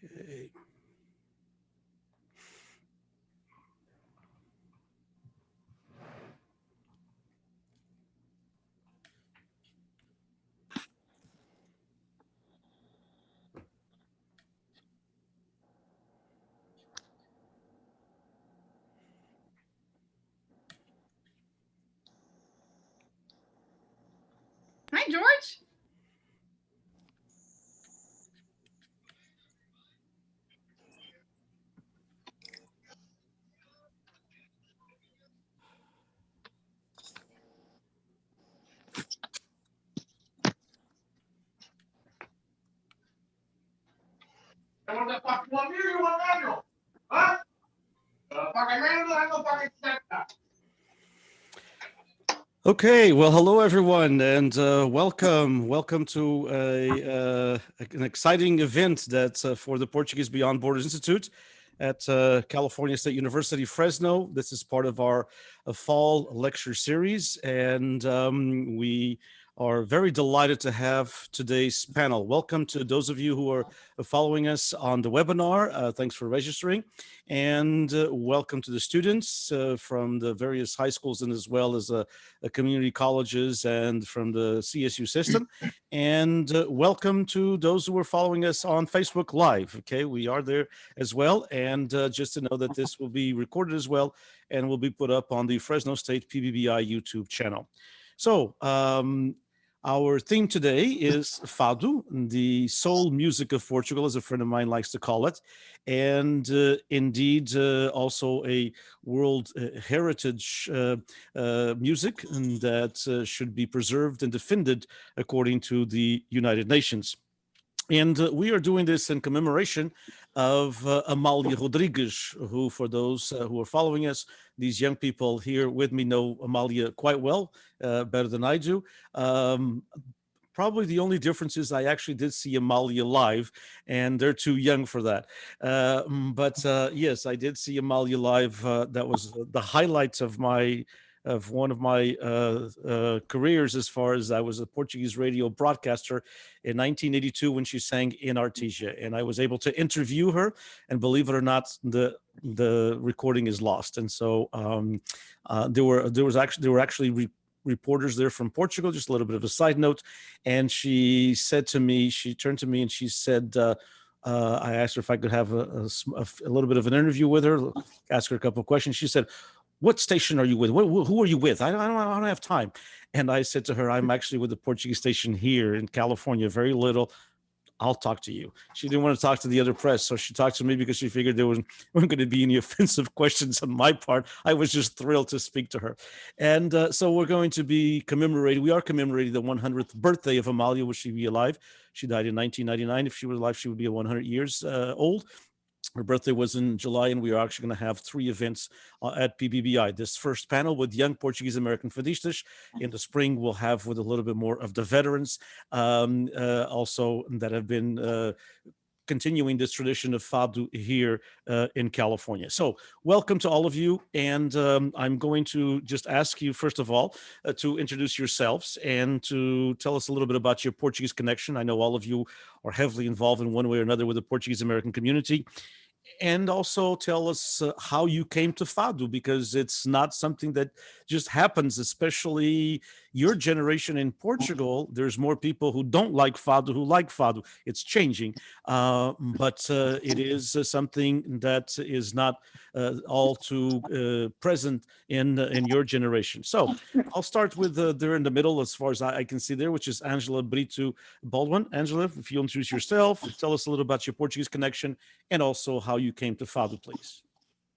Okay. Hi, George. Okay, well, hello everyone, and welcome to an exciting event that's for the Portuguese Beyond Borders Institute at California State University, Fresno. This is part of our fall lecture series, and we are very delighted to have today's panel. Welcome to those of you who are following us on the webinar. Thanks for registering, and welcome to the students from the various high schools and as well as community colleges and from the CSU system. And welcome to those who are following us on Facebook Live. Okay, we are there as well. And just to know that this will be recorded as well and will be put up on the Fresno State PBBI YouTube channel. So, our theme today is Fado, the soul music of Portugal, as a friend of mine likes to call it, and indeed also a world heritage music that should be preserved and defended according to the United Nations. And we are doing this in commemoration of Amalia Rodrigues, who, for those who are following us, these young people here with me know Amalia quite well, better than I do. Probably the only difference is I actually did see Amalia live, and they're too young for that. But yes, I did see Amalia live. That was the highlights of one of my careers, as far as I was a Portuguese radio broadcaster in 1982 when she sang in Artesia, and I was able to interview her. And believe it or not, the recording is lost. And so there were actually reporters there from Portugal. Just a little bit of a side note, and she said to me, she turned to me and she said. I asked her if I could have a little bit of an interview with her, ask her a couple of questions. She said, "What station are you with? Who are you with? I don't have time." And I said to her, "I'm actually with the Portuguese station here in California, very little. I'll talk to you." She didn't want to talk to the other press, so she talked to me because she figured there weren't going to be any offensive questions on my part. I was just thrilled to speak to her. And so we're going to be we are commemorating the 100th birthday of Amalia. Will she be alive? She died in 1999. If she was alive, she would be 100 years old. Her birthday was in July, and we are actually going to have three events at PBBI. This first panel with young Portuguese-American Fadistas. In the spring, we'll have with a little bit more of the veterans also that have been continuing this tradition of Fadu here in California. So welcome to all of you. And I'm going to just ask you, first of all, to introduce yourselves and to tell us a little bit about your Portuguese connection. I know all of you are heavily involved in one way or another with the Portuguese-American community, and also tell us how you came to Fado, because it's not something that just happens, especially your generation in Portugal. There's more people who don't like Fado who like Fado. It's changing, but it is something that is not all too present in your generation. So I'll start with there in the middle, as far as I can see there, which is Angela Brito Baldwin. Angela, if you introduce yourself, tell us a little about your Portuguese connection and also how you came to Fado, please.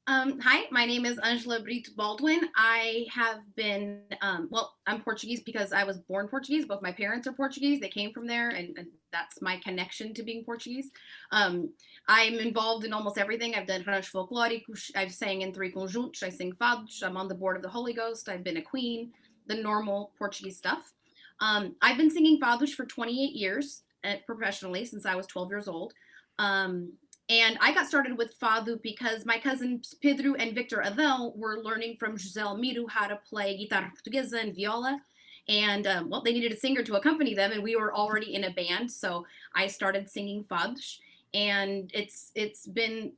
Hi, my name is Angela Brito Baldwin. I have been, I'm Portuguese because I was born Portuguese. Both my parents are Portuguese. They came from there, and that's my connection to being Portuguese. I'm involved in almost everything. I've done ranchos folclóricos. I've sang in three conjuntos. I sing fados. I'm on the board of the Holy Ghost. I've been a queen, the normal Portuguese stuff. I've been singing fados for 28 years professionally since I was 12 years old. And I got started with Fado because my cousins Pedro and Victor Adão were learning from Giselle Miro how to play guitarra portuguesa and viola. And they needed a singer to accompany them, and we were already in a band, so I started singing fados. and it's been,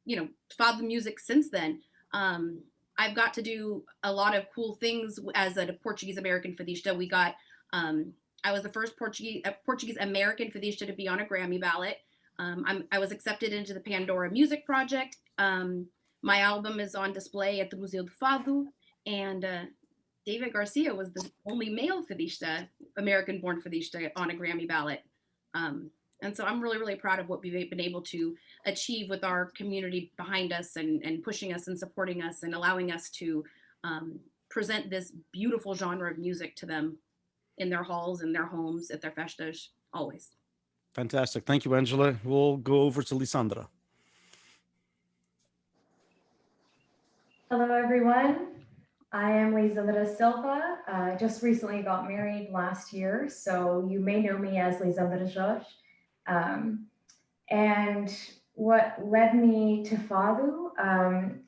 you know, Fado music since then. I've got to do a lot of cool things as a Portuguese-American Fadista. We got, I was the first Portuguese-American Fadista to be on a Grammy ballot. I was accepted into the Pandora Music Project. My album is on display at the Museu do Fado, and David Garcia was the only male Fadista, American-born Fadista, on a Grammy ballot. And so I'm really, really proud of what we've been able to achieve with our community behind us and pushing us and supporting us and allowing us to present this beautiful genre of music to them in their halls, in their homes, at their festas, always. Fantastic. Thank you, Angela. We'll go over to Lisandra. Hello, everyone. I am Lisandra Silva. I just recently got married last year, so you may know me as Lisandra Jorge. And what led me to Fado,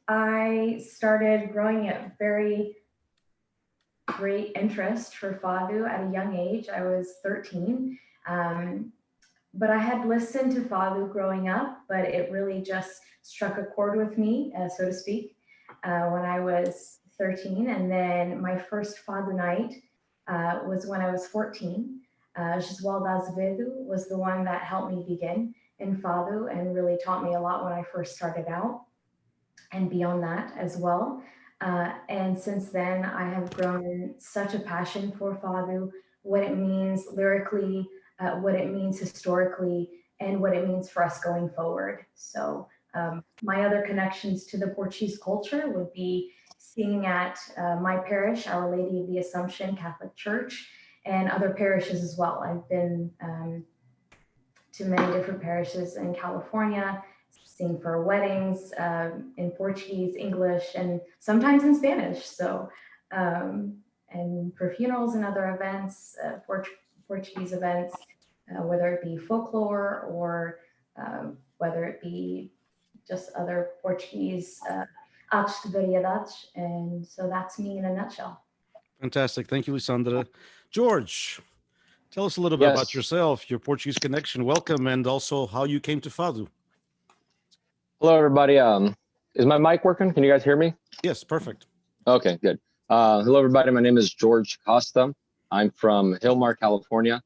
I started growing a very great interest for Fado at a young age. I was 13, but I had listened to Fado growing up, but it really just struck a chord with me, so to speak, when I was 13. And then my first Fado night was when I was 14. Giswal Azevedo was the one that helped me begin in Fado and really taught me a lot when I first started out and beyond that as well. And since then, I have grown such a passion for Fado, what it means lyrically, what it means historically, and what it means for us going forward. So my other connections to the Portuguese culture would be singing at my parish, Our Lady of the Assumption Catholic Church, and other parishes as well. I've been to many different parishes in California, sing for weddings in Portuguese, English, and sometimes in Spanish. So, and for funerals and other events, Portuguese events, whether it be folklore or whether it be just other Portuguese actos de variedades. And so that's me in a nutshell. Fantastic. Thank you, Lisandra. George, tell us a little bit about yourself, your Portuguese connection. Welcome, and also how you came to Fado. Hello, everybody. Is my mic working? Can you guys hear me? Yes, perfect. Okay, good. Hello, everybody. My name is George Costa. I'm from Hillmar, California.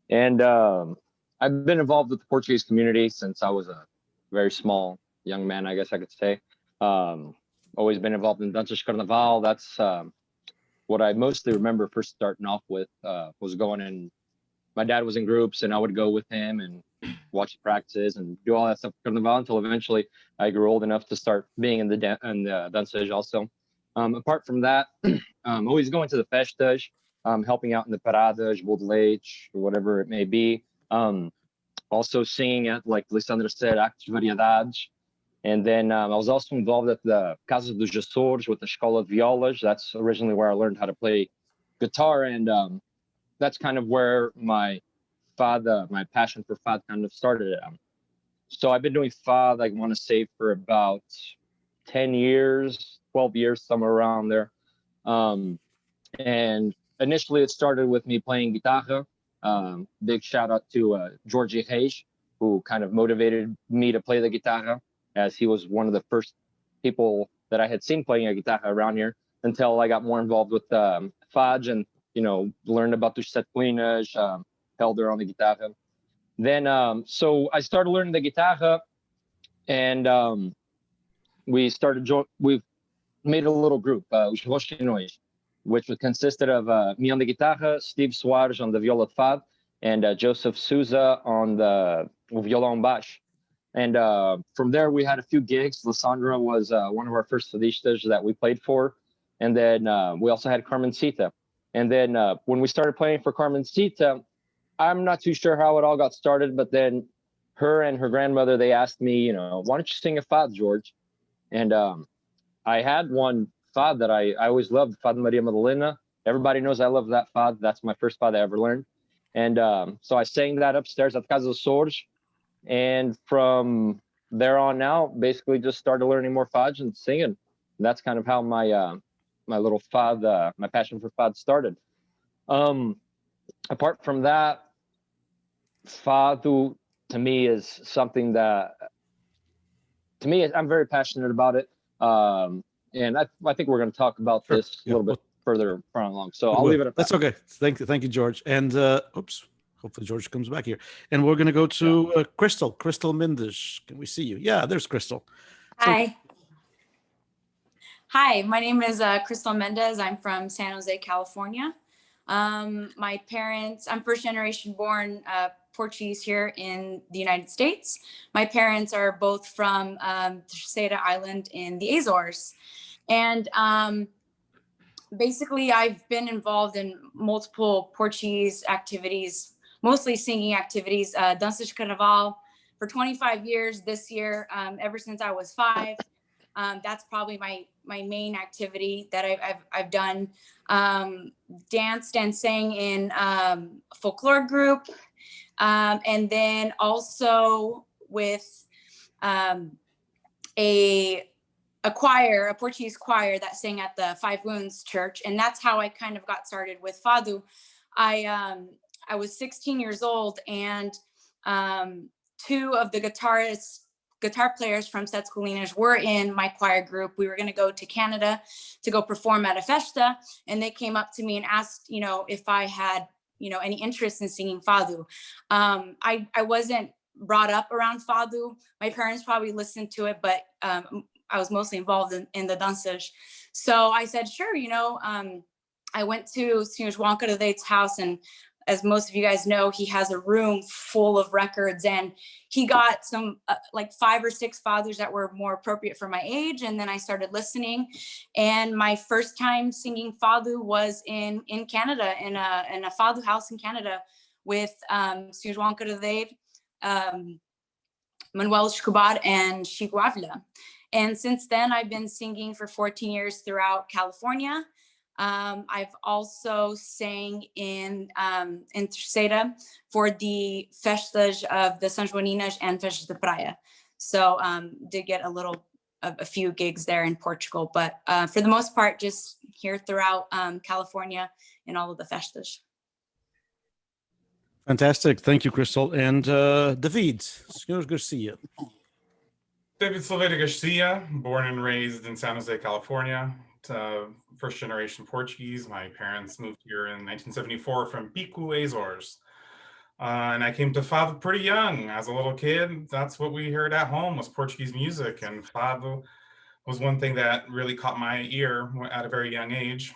And I've been involved with the Portuguese community since I was a very small young man, I guess I could say. Always been involved in Danças Carnaval. That's what I mostly remember first starting off with, was going in. My dad was in groups and I would go with him and watch the practices and do all that stuff for Carnaval until eventually I grew old enough to start being in the danças also. Apart from that, always going to the festas, helping out in the paradas, bold leite, or whatever it may be. Also singing at, like Lisandra said, actos de variedades. And then I was also involved at the Casa dos Açores with the Escola de Violas. That's originally where I learned how to play guitar. And that's kind of where my passion for Fado kind of started. So I've been doing Fado, I want to say, for about 10 years, 12 years, somewhere around there. And initially it started with me playing guitarra. Big shout out to Jorge Reis, who kind of motivated me to play the guitarra, as he was one of the first people that I had seen playing a guitarra around here, until I got more involved with Fado and, you know, learned about the sete plinas, held there on the guitarra. Then, so I started learning the guitarra, and we've made a little group, os Roxinões, which consisted of me on the guitarra, Steve Soares on the viola fado, and Joseph Souza on the violão baixo. And from there, we had a few gigs. Lissandra was one of our first Fadistas that we played for. And then we also had Carmencita. And then when we started playing for Carmencita, I'm not too sure how it all got started, but then her and her grandmother, they asked me, you know, why don't you sing a Fado, George? And I had one Fado that I always loved, Fado Maria Madalena. Everybody knows I love that Fado. That's my first Fado I ever learned. And so I sang that upstairs at the Casa dos Açores. And from there on out, basically just started learning more Fado and singing. And that's kind of how my my little Fado, my passion for Fado started. Apart from that, Fado to me is something that, to me, I'm very passionate about it. And I think we're going to talk about this a little bit further along. So I'll leave it at that. That's okay. Thank you, George. And oops, hopefully George comes back here. And we're going to go to Crystal Mendes. Can we see you? Yeah, there's Crystal. Hi. Hi, my name is Crystal Mendez. I'm from San Jose, California. My parents, I'm first generation born Portuguese here in the United States. My parents are both from Terceira Island in the Azores. And basically, I've been involved in multiple Portuguese activities, mostly singing activities, dança de carnaval for 25 years this year, ever since I was 5. That's probably my main activity that I've done. Danced and sang in a folklore group, and then also with a choir, a Portuguese choir that sang at the Five Wounds Church, and that's how I kind of got started with Fado. I was 16 years old, and 2 of the guitar players from Setescolinas were in my choir group. We were going to go to Canada to go perform at a festa, and they came up to me and asked, if I had, any interest in singing Fado. I wasn't brought up around Fado. My parents probably listened to it, but I was mostly involved in the danças. So I said, sure, I went to Sr. João Cardeit's house, and as most of you guys know, he has a room full of records, and he got some like 5 or 6 fathers that were more appropriate for my age. And then I started listening, and my first time singing Fado was in Canada, in a Fado house in Canada with Sr. João Cardeit, Manuel Escobar, and Chico Ávila. And since then, I've been singing for 14 years throughout California. I've also sang in Terceira for the festas of the São Joaninas and festas de praia. So did get a few gigs there in Portugal, but for the most part, just here throughout California in all of the festas. Fantastic. Thank you, Crystal. And David, Senhor Garcia. David Silveira Garcia, born and raised in San Jose, California. First generation Portuguese. My parents moved here in 1974 from Pico, Azores. And I came to Fado pretty young. As a little kid, that's what we heard at home was Portuguese music. And Fado was one thing that really caught my ear at a very young age.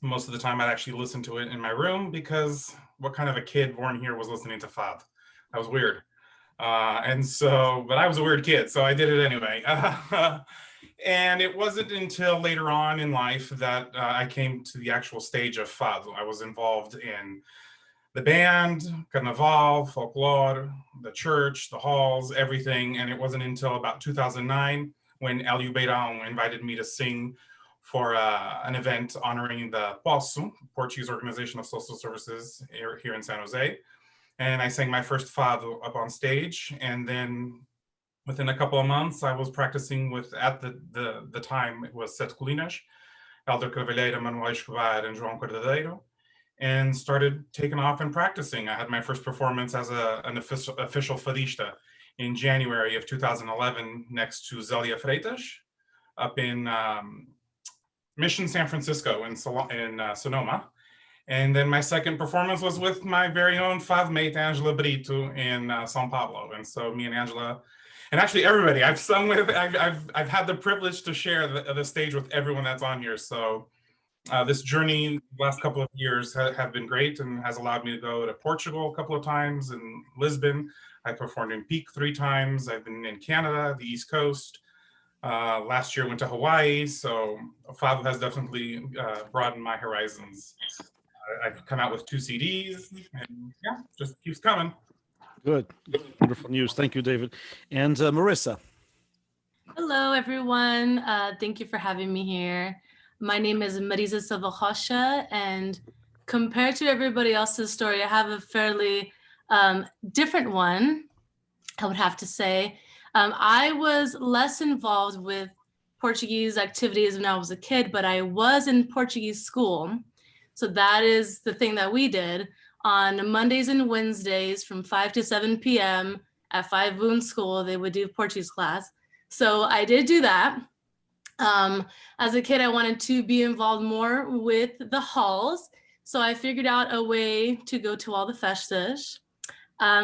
Most of the time I'd actually listen to it in my room, because what kind of a kid born here was listening to Fado? That was weird. But I was a weird kid, so I did it anyway. And it wasn't until later on in life that I came to the actual stage of Fado. I was involved in the band, carnaval, folklore, the church, the halls, everything. And it wasn't until about 2009 when Hélio Beirão invited me to sing for an event honoring the POSO, Portuguese Organization of Social Services here in San Jose. And I sang my first Fado up on stage. And then within a couple of months, I was practicing with, at the time, it was Setescolinas, Elder Cavalheira, Manuel Escobar, and João Cordeiro, and started taking off and practicing. I had my first performance as an official Fadista in January of 2011 next to Zélia Freitas up in Mission San Francisco in Sonoma. And then my second performance was with my very own Fado mate, Angela Brito, in São Paulo. And so me and Angela, and actually everybody I've sung with, I've had the privilege to share the stage with everyone that's on here. So this journey, the last couple of years have been great, and has allowed me to go to Portugal a couple of times, in Lisbon. I performed in Peak 3 times. I've been in Canada, the East Coast. Last year I went to Hawaii. So Fado has definitely broadened my horizons. I've come out with 2 CDs, and yeah, just keeps coming. Good. Wonderful news. Thank you, David. And Marissa. Hello, everyone. Thank you for having me here. My name is Marisa Silva Rocha, and compared to everybody else's story, I have a fairly different one, I would have to say. I was less involved with Portuguese activities when I was a kid, but I was in Portuguese school. So that is the thing that we did on Mondays and Wednesdays from 5 to 7 p.m. at Five Boon School, they would do Portuguese class. So I did do that. As a kid, I wanted to be involved more with the halls. So I figured out a way to go to all the festas.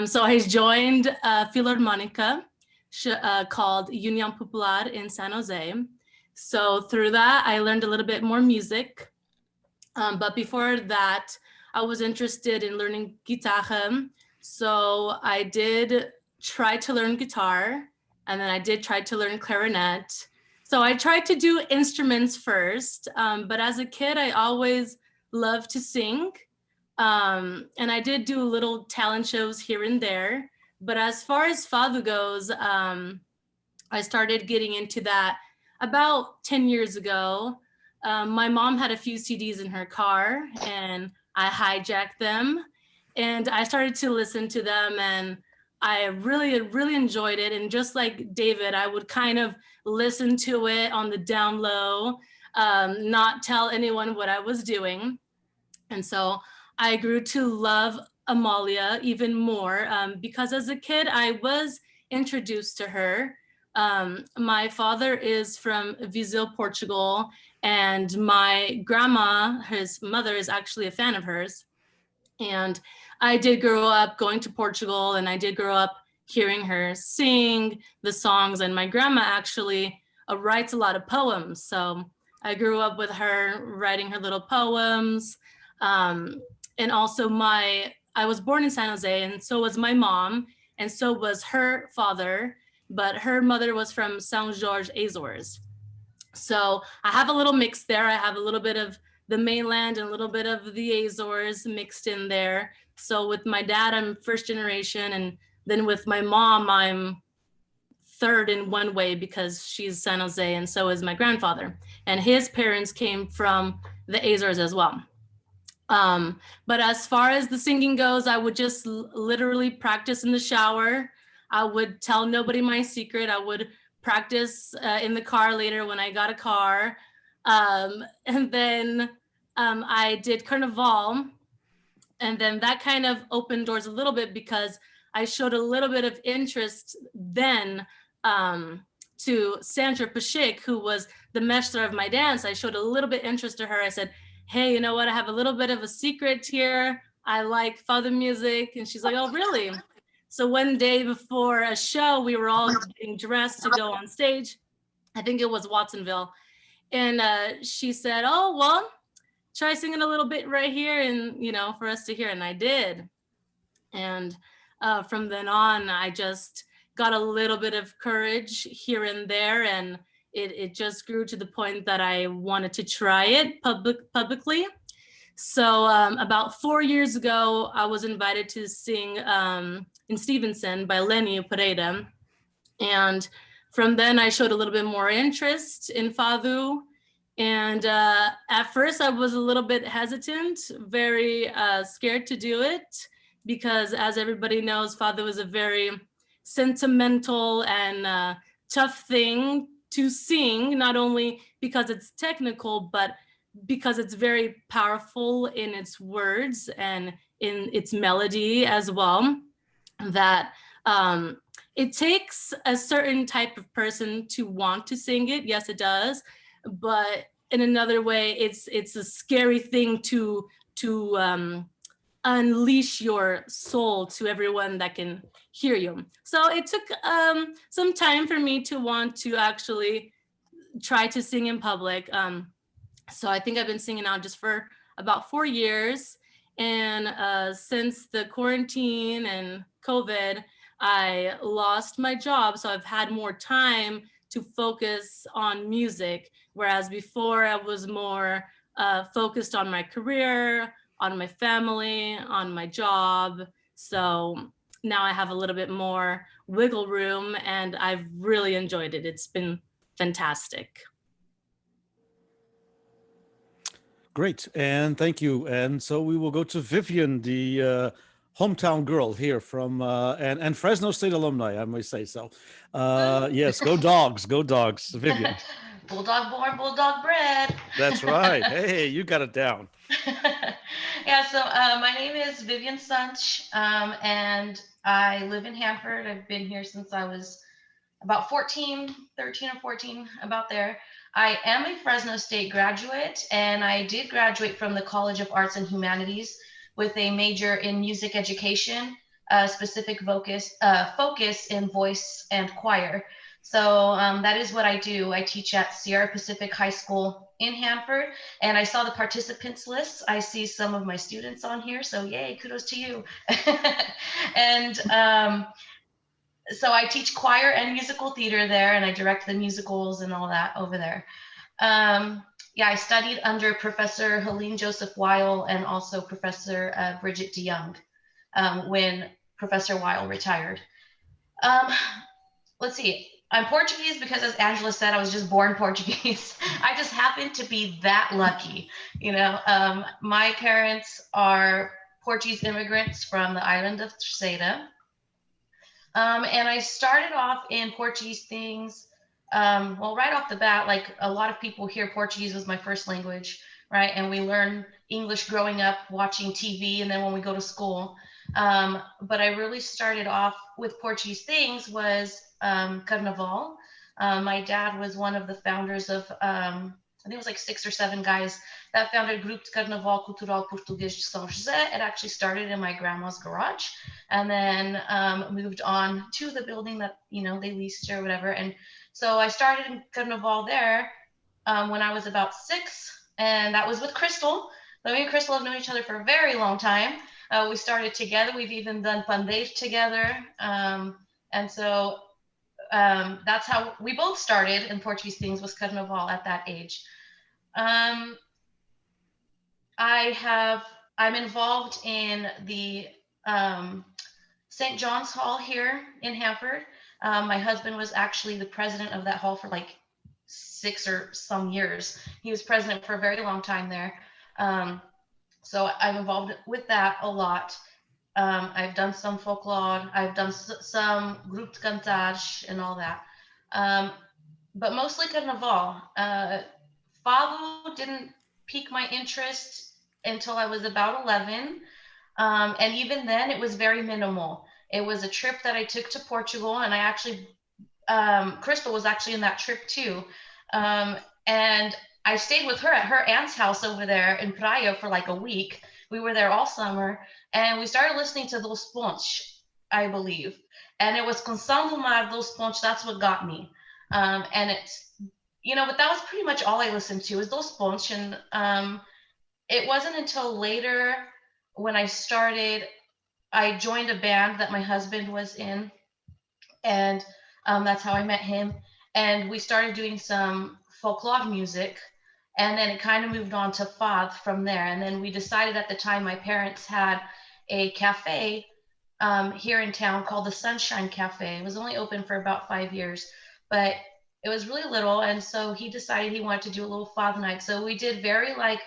So I joined a Philharmonica called Union Popular in San Jose. So through that, I learned a little bit more music. But before that, I was interested in learning guitarra. So I did try to learn guitar, and then I did try to learn clarinet. So I tried to do instruments first, but as a kid, I always loved to sing. And I did do little talent shows here and there. But as far as Fado goes, I started getting into that about 10 years ago. My mom had a few CDs in her car, and I hijacked them. And I started to listen to them, and I really, really enjoyed it. And just like David, I would kind of listen to it on the down low, not tell anyone what I was doing. And so I grew to love Amalia even more because as a kid, I was introduced to her. My father is from Viseu, Portugal, and my grandma, his mother, is actually a fan of hers. And I did grow up going to Portugal, and I did grow up hearing her sing the songs. And my grandma actually writes a lot of poems. So I grew up with her writing her little poems. And also I was born in San Jose, and so was my mom, and so was her father, but her mother was from São Jorge, Azores. So I have a little mix there. I have a little bit of the mainland and a little bit of the Azores mixed in there. So with my dad, I'm first generation, and then with my mom, I'm third in one way because she's San Jose, and so is my grandfather. And his parents came from the Azores as well. But as far as the singing goes, I would just literally practice in the shower. I would tell nobody my secret. I would practice in the car later when I got a car. And then I did Carnival. And then that kind of opened doors a little bit because I showed a little bit of interest then to Sandra Pashik, who was the mestre of my dance. I showed a little bit interest to her. I said, hey, you know what? I have a little bit of a secret here. I like Fado music. And she's like, oh, really? So one day before a show, we were all getting dressed to go on stage. I think it was Watsonville. And she said, oh, well, try singing a little bit right here and, you know, for us to hear. And I did. And from then on, I just got a little bit of courage here and there. And it just grew to the point that I wanted to try it publicly. So about 4 years ago, I was invited to sing in Stevenson by Lenny Pereira. And from then I showed a little bit more interest in Fadu. And at first I was a little bit hesitant, very scared to do it, because as everybody knows, Fadu is a very sentimental and tough thing to sing, not only because it's technical, but because it's very powerful in its words and in its melody as well. That it takes a certain type of person to want to sing it. Yes, it does. But in another way, it's a scary thing to unleash your soul to everyone that can hear you. So it took some time for me to want to actually try to sing in public. So I think I've been singing now just for about 4 years. And since the quarantine and COVID, I lost my job. So I've had more time to focus on music. Whereas before I was more focused on my career, on my family, on my job. So now I have a little bit more wiggle room and I've really enjoyed it. It's been fantastic. Great, and thank you. And so we will go to Vivian, the hometown girl here from and Fresno State alumni, I may say so. Yes, go dogs, Vivian. Bulldog born, bulldog bred. That's right. Hey, you got it down. Yeah, so my name is Vivian Sunch, and I live in Hanford. I've been here since I was about 14, 13 or 14, about there. I am a Fresno State graduate, and I did graduate from the College of Arts and Humanities with a major in music education, specific focus in voice and choir. So that is what I do. I teach at Sierra Pacific High School in Hanford, and I saw the participants list. I see some of my students on here, so yay, kudos to you. And so I teach choir and musical theater there, and I direct the musicals and all that over there. Yeah, I studied under Professor Helene Joseph Weil and also Professor Bridget DeYoung when Professor Weil retired. Let's see. I'm Portuguese because, as Angela said, I was just born Portuguese. I just happened to be that lucky. You know, my parents are Portuguese immigrants from the island of Terceira. And I started off in Portuguese things. Well, right off the bat, like a lot of people here, Portuguese was my first language, right? And we learn English growing up watching TV, and then when we go to school. But I really started off with Portuguese things was Carnaval. My dad was one of the founders of, I think it was like 6 or 7 guys that founded Grupo de Carnaval Cultural Português de São José. It actually started in my grandma's garage, and then moved on to the building that, you know, they leased or whatever. And so I started in Carnaval there when I was about 6, and that was with Crystal. So me and Crystal have known each other for a very long time. We started together. We've even done pandeiro together. And so that's how we both started in Portuguese things, was Carnaval at that age. I'm involved in the St. John's Hall here in Hanford. My husband was actually the president of that hall for like 6 or some years. He was president for a very long time there. So I'm involved with that a lot. I've done some folklore. I've done some group de cantage and all that. But mostly Carnaval. Fado didn't pique my interest until I was about 11. And even then it was very minimal. It was a trip that I took to Portugal, and I actually, Crystal was actually in that trip too. And I stayed with her at her aunt's house over there in Praia for like a week. We were there all summer, and we started listening to Dos Pontes, I believe. And it was Canção do Mar, Dos Pontes, that's what got me. And it's, you know, but that was pretty much all I listened to, was Dos Pontes. And it wasn't until later when I joined a band that my husband was in, and that's how I met him. And we started doing some folklore music, and then it kind of moved on to Fado from there. And then we decided at the time, my parents had a cafe here in town called the Sunshine Cafe. It was only open for about 5 years, but it was really little. And so he decided he wanted to do a little Fado night. So we did very like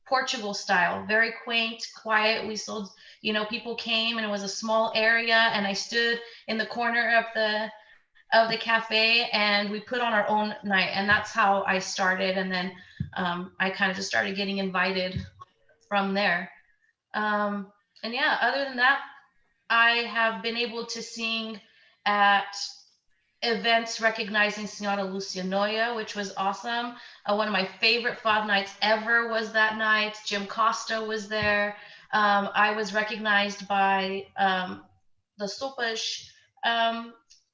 Portugal style, very quaint, quiet. We sold, you know, people came, and it was a small area, and I stood in the corner of the cafe, and we put on our own night. And that's how I started. And then I kind of just started getting invited from there. And yeah, other than that, I have been able to sing at events recognizing Senhora Lucia Noia, which was awesome. One of my favorite Fado nights ever was that night. Jim Costa was there. I was recognized by the Sopas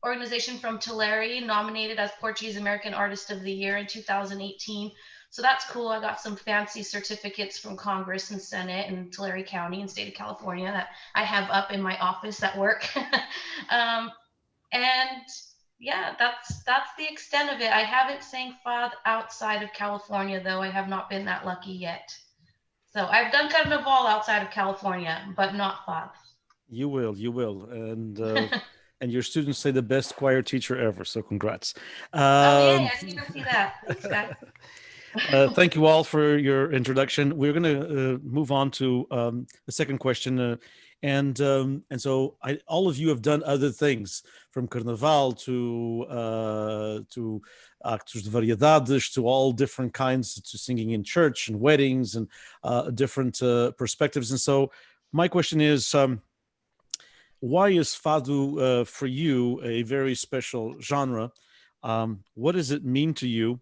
organization from Tulare, nominated as Portuguese-American Artist of the Year in 2018. So that's cool. I got some fancy certificates from Congress and Senate in Tulare County and state of California that I have up in my office at work. And yeah, that's the extent of it. I haven't sang Fado outside of California, though. I have not been that lucky yet. So I've done Carnaval outside of California, but not Fado. You will. And and your students say the best choir teacher ever, so congrats. Oh, yay, I didn't even see that. Thanks, guys. Thank you all for your introduction. We're going to move on to the second question. and so all of you have done other things, from Carnaval to Actos de Variedades, to all different kinds, to singing in church and weddings and different perspectives. And so my question is, why is Fado for you a very special genre? What does it mean to you?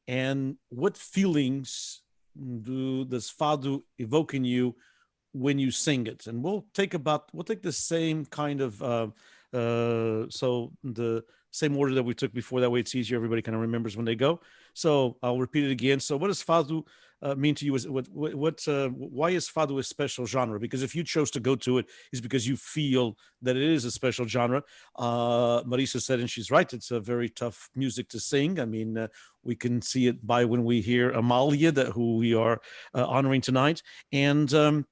And what feelings does Fado evoke in you when you sing it? And we'll take the same kind of so the same order that we took before. That way it's easier. Everybody kind of remembers when they go. So I'll repeat it again. So what does Fado mean to you? Why is Fado a special genre? Because if you chose to go to it, it's because you feel that it is a special genre. Marisa said, and she's right, it's a very tough music to sing. I mean, we can see it by when we hear Amalia, who we are honoring tonight. And so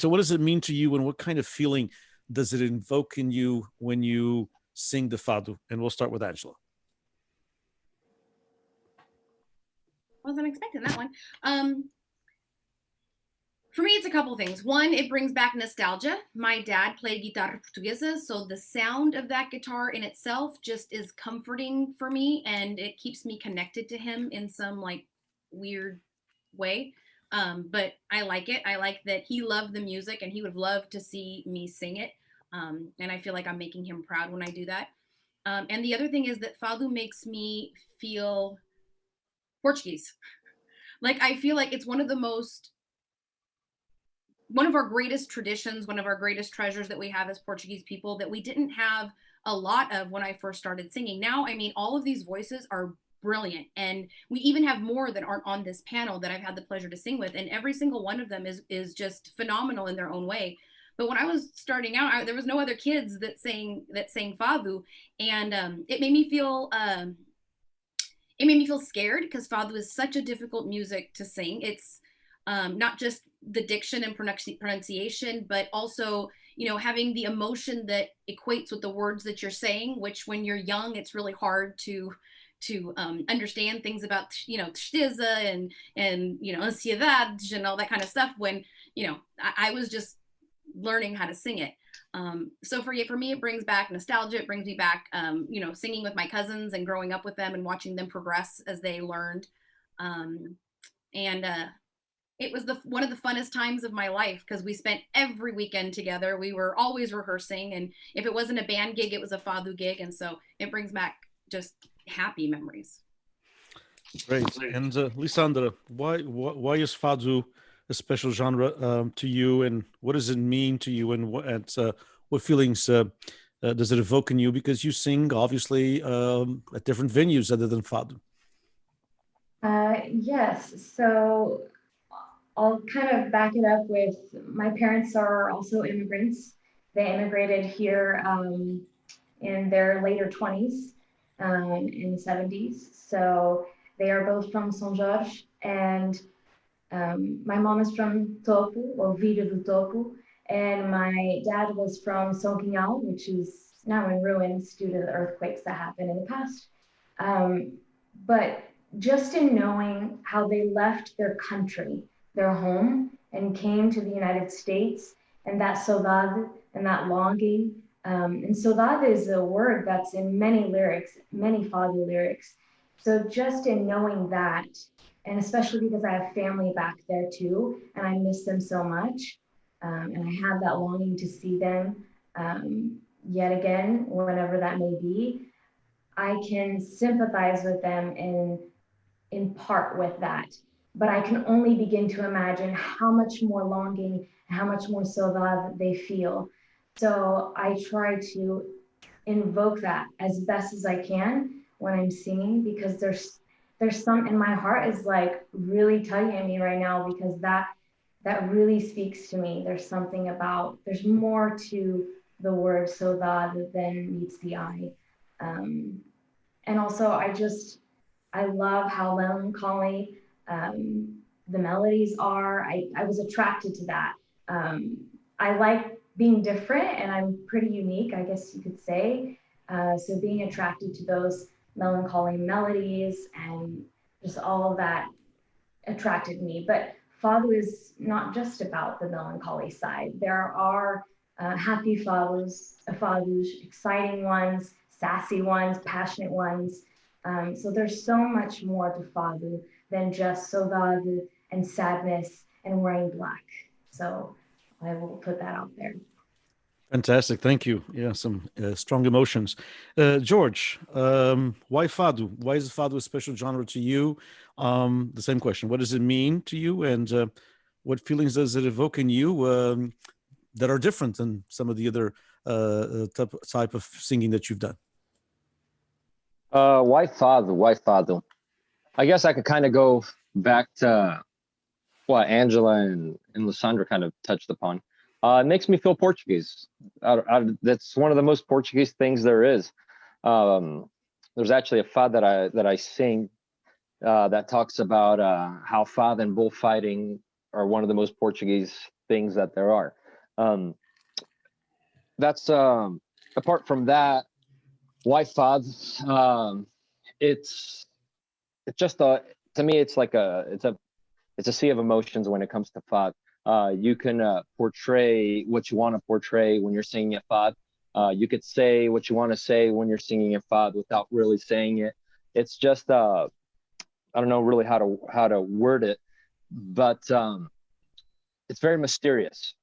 what does it mean to you, and what kind of feeling does it invoke in you when you sing the Fado? And we'll start with Angela. Wasn't expecting that one. For me, it's a couple things. One, it brings back nostalgia. My dad played guitarra portuguesa, so the sound of that guitar in itself just is comforting for me, and it keeps me connected to him in some like weird way. But I like it. I like that he loved the music and he would love to see me sing it. And I feel like I'm making him proud when I do that. And the other thing is that Fado makes me feel Portuguese. Like, I feel like it's one of our greatest traditions, one of our greatest treasures that we have as Portuguese people that we didn't have a lot of when I first started singing. Now, I mean, all of these voices are brilliant. And we even have more that aren't on this panel that I've had the pleasure to sing with. And every single one of them is just phenomenal in their own way. But when I was starting out, there was no other kids that sang Fado. And it made me feel scared, because Fado is such a difficult music to sing. It's not just the diction and pronunciation, but also, having the emotion that equates with the words that you're saying, which when you're young, it's really hard to understand things about, tristeza and ansiedad and all that kind of stuff when, I was just learning how to sing it. So for me, it brings back nostalgia. It brings me back, singing with my cousins and growing up with them and watching them progress as they learned. It was one of the funnest times of my life, because we spent every weekend together. We were always rehearsing, and if it wasn't a band gig, it was a Fado gig. And so it brings back just happy memories. Great. And Lisandra, why is Fado a special genre to you, and what does it mean to you, and what feelings does it evoke in you? Because you sing, obviously, at different venues other than Fado. Yes. So I'll kind of back it up with, my parents are also immigrants. They immigrated here in their later 20s, in the 70s. So they are both from São Jorge, and my mom is from Topo, or Vida do Topo, and my dad was from Centennial, which is now in ruins due to the earthquakes that happened in the past. But just in knowing how they left their country, their home, and came to the United States, and that saudade and that longing. And saudade is a word that's in many lyrics, many Fado lyrics. So just in knowing that, and especially because I have family back there too, and I miss them so much, and I have that longing to see them yet again, whenever that may be, I can sympathize with them in part with that. But I can only begin to imagine how much more longing, how much more saudade they feel. So I try to invoke that as best as I can when I'm singing, because there's some in my heart is like really tugging at me right now, because that really speaks to me. There's more to the word saudade than meets the eye. And also I love how melancholy the melodies are. I was attracted to that. I like being different, and I'm pretty unique, I guess you could say. So being attracted to those melancholy melodies and just all of that attracted me. But Fado is not just about the melancholy side. There are happy fados, exciting ones, sassy ones, passionate ones. So there's so much more to fado than just saudade and sadness and wearing black. So I will put that out there. Fantastic, thank you. Yeah, some strong emotions. George, why Fado? Why is Fado a special genre to you? The same question. What does it mean to you, and what feelings does it evoke in you that are different than some of the other type of singing that you've done? Why Fado? Why Fado? I guess I could kind of go back to what Angela and Lysandra kind of touched upon. It makes me feel Portuguese. That's one of the most Portuguese things there is. There's actually a fado that I sing that talks about how fado and bullfighting are one of the most Portuguese things that there are. That's apart from that. Why fado? It's just to me it's like it's a sea of emotions when it comes to fado. You can portray what you want to portray when you're singing a fado. You could say what you want to say when you're singing a fado without really saying it. It's just I don't know really how to word it, but it's very mysterious.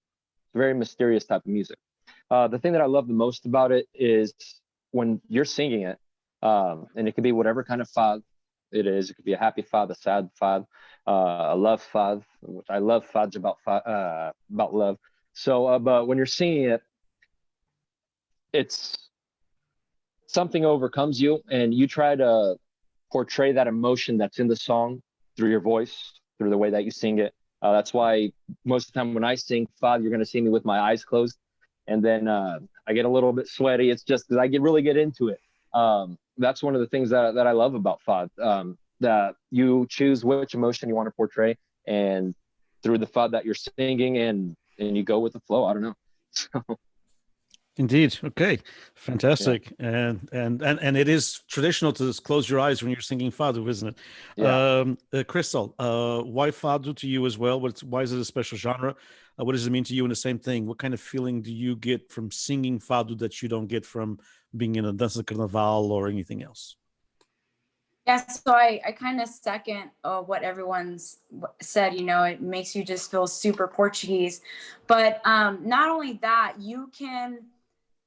Very mysterious type of music. The thing that I love the most about it is when you're singing it, and it could be whatever kind of fado it is. It could be a happy fado, a sad fado, a love fado, which I love fads about love. So, but when you're singing it, it's something overcomes you, and you try to portray that emotion that's in the song through your voice, through the way that you sing it. That's why most of the time when I sing fado, you're going to see me with my eyes closed, and then I get a little bit sweaty. It's just because I really get into it. That's one of the things that I love about fado, that you choose which emotion you want to portray, and through the fado that you're singing, and you go with the flow. I don't know. So. Indeed. Okay. Fantastic. Yeah. And it is traditional to just close your eyes when you're singing fado, isn't it? Yeah. Crystal, why fado to you as well? Why is it a special genre? What does it mean to you? And the same thing, what kind of feeling do you get from singing fado that you don't get from being in a dança carnaval or anything else? Yeah, so I kind of second what everyone's said. You know, it makes you just feel super Portuguese. But not only that, you can,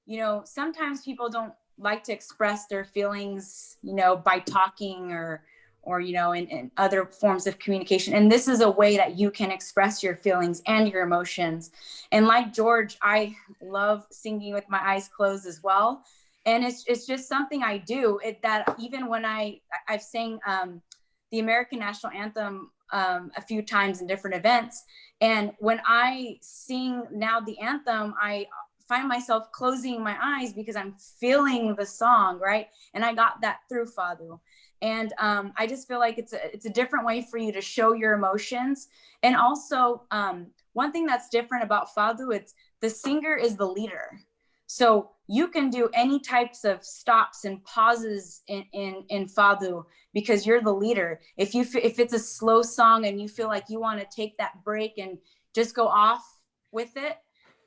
you know, sometimes people don't like to express their feelings, you know, by talking or you know, in other forms of communication. And this is a way that you can express your feelings and your emotions. And like George, I love singing with my eyes closed as well. And it's just something I do. That even when I've sang the American national anthem a few times in different events. And when I sing now the anthem, I find myself closing my eyes because I'm feeling the song, right? And I got that through fado. And I just feel like it's a different way for you to show your emotions. And also, one thing that's different about fado, it's the singer is the leader. So you can do any types of stops and pauses in fado because you're the leader. If it's a slow song and you feel like you want to take that break and just go off with it,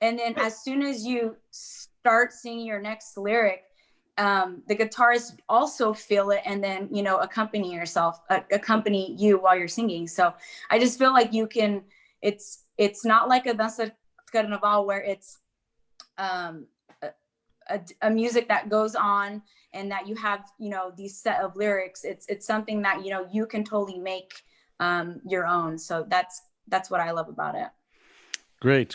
and then as soon as you start singing your next lyric, the guitarists also feel it and then, you know, accompany you while you're singing. So I just feel like you can, it's not like a dança carnaval where it's a music that goes on and that you have, you know, these set of lyrics. It's something that, you know, you can totally make your own. So that's what I love about it. Great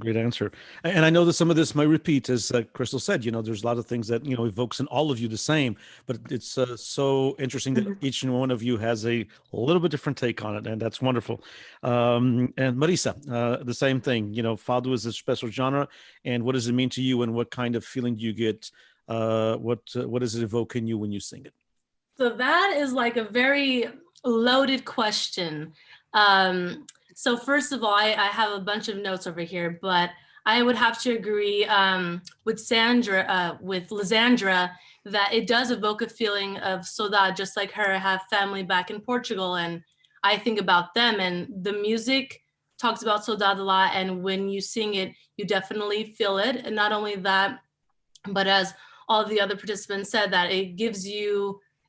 answer. And I know that some of this might repeat, as Crystal said, you know, there's a lot of things that, you know, evokes in all of you the same, but it's so interesting that each and one of you has a little bit different take on it. And that's wonderful. And Marisa, the same thing, you know, fado is a special genre. And what does it mean to you? And what kind of feeling do you get? What does it evoke in you when you sing it? So that is like a very loaded question. So first of all, I have a bunch of notes over here, but I would have to agree with Lysandra, that it does evoke a feeling of saudade, just like her. I have family back in Portugal, and I think about them, and the music talks about saudade a lot, and when you sing it, you definitely feel it. And not only that, but as all the other participants said, that it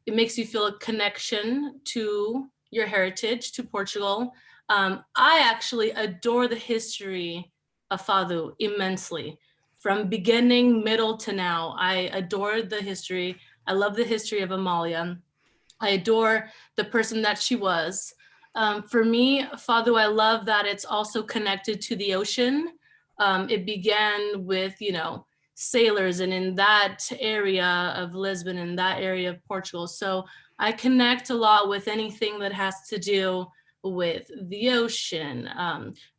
makes you feel a connection to your heritage, to Portugal. I actually adore the history of Fado immensely. From beginning, middle to now, I adore the history. I love the history of Amalia. I adore the person that she was. For me, Fado, I love that it's also connected to the ocean. It began with, sailors, and in that area of Lisbon, in that area of Portugal. So I connect a lot with anything that has to do with the ocean,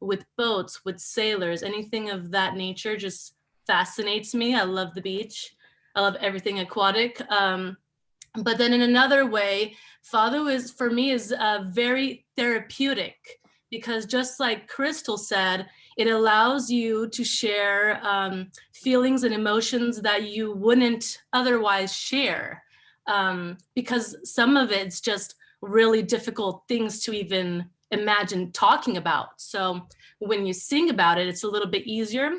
with boats, with sailors, anything of that nature just fascinates me. I love the beach. I love everything aquatic. But then in another way, Fado is, for me, is very therapeutic, because just like Crystal said, it allows you to share feelings and emotions that you wouldn't otherwise share, because some of it's just really difficult things to even imagine talking about. So when you sing about it, it's a little bit easier.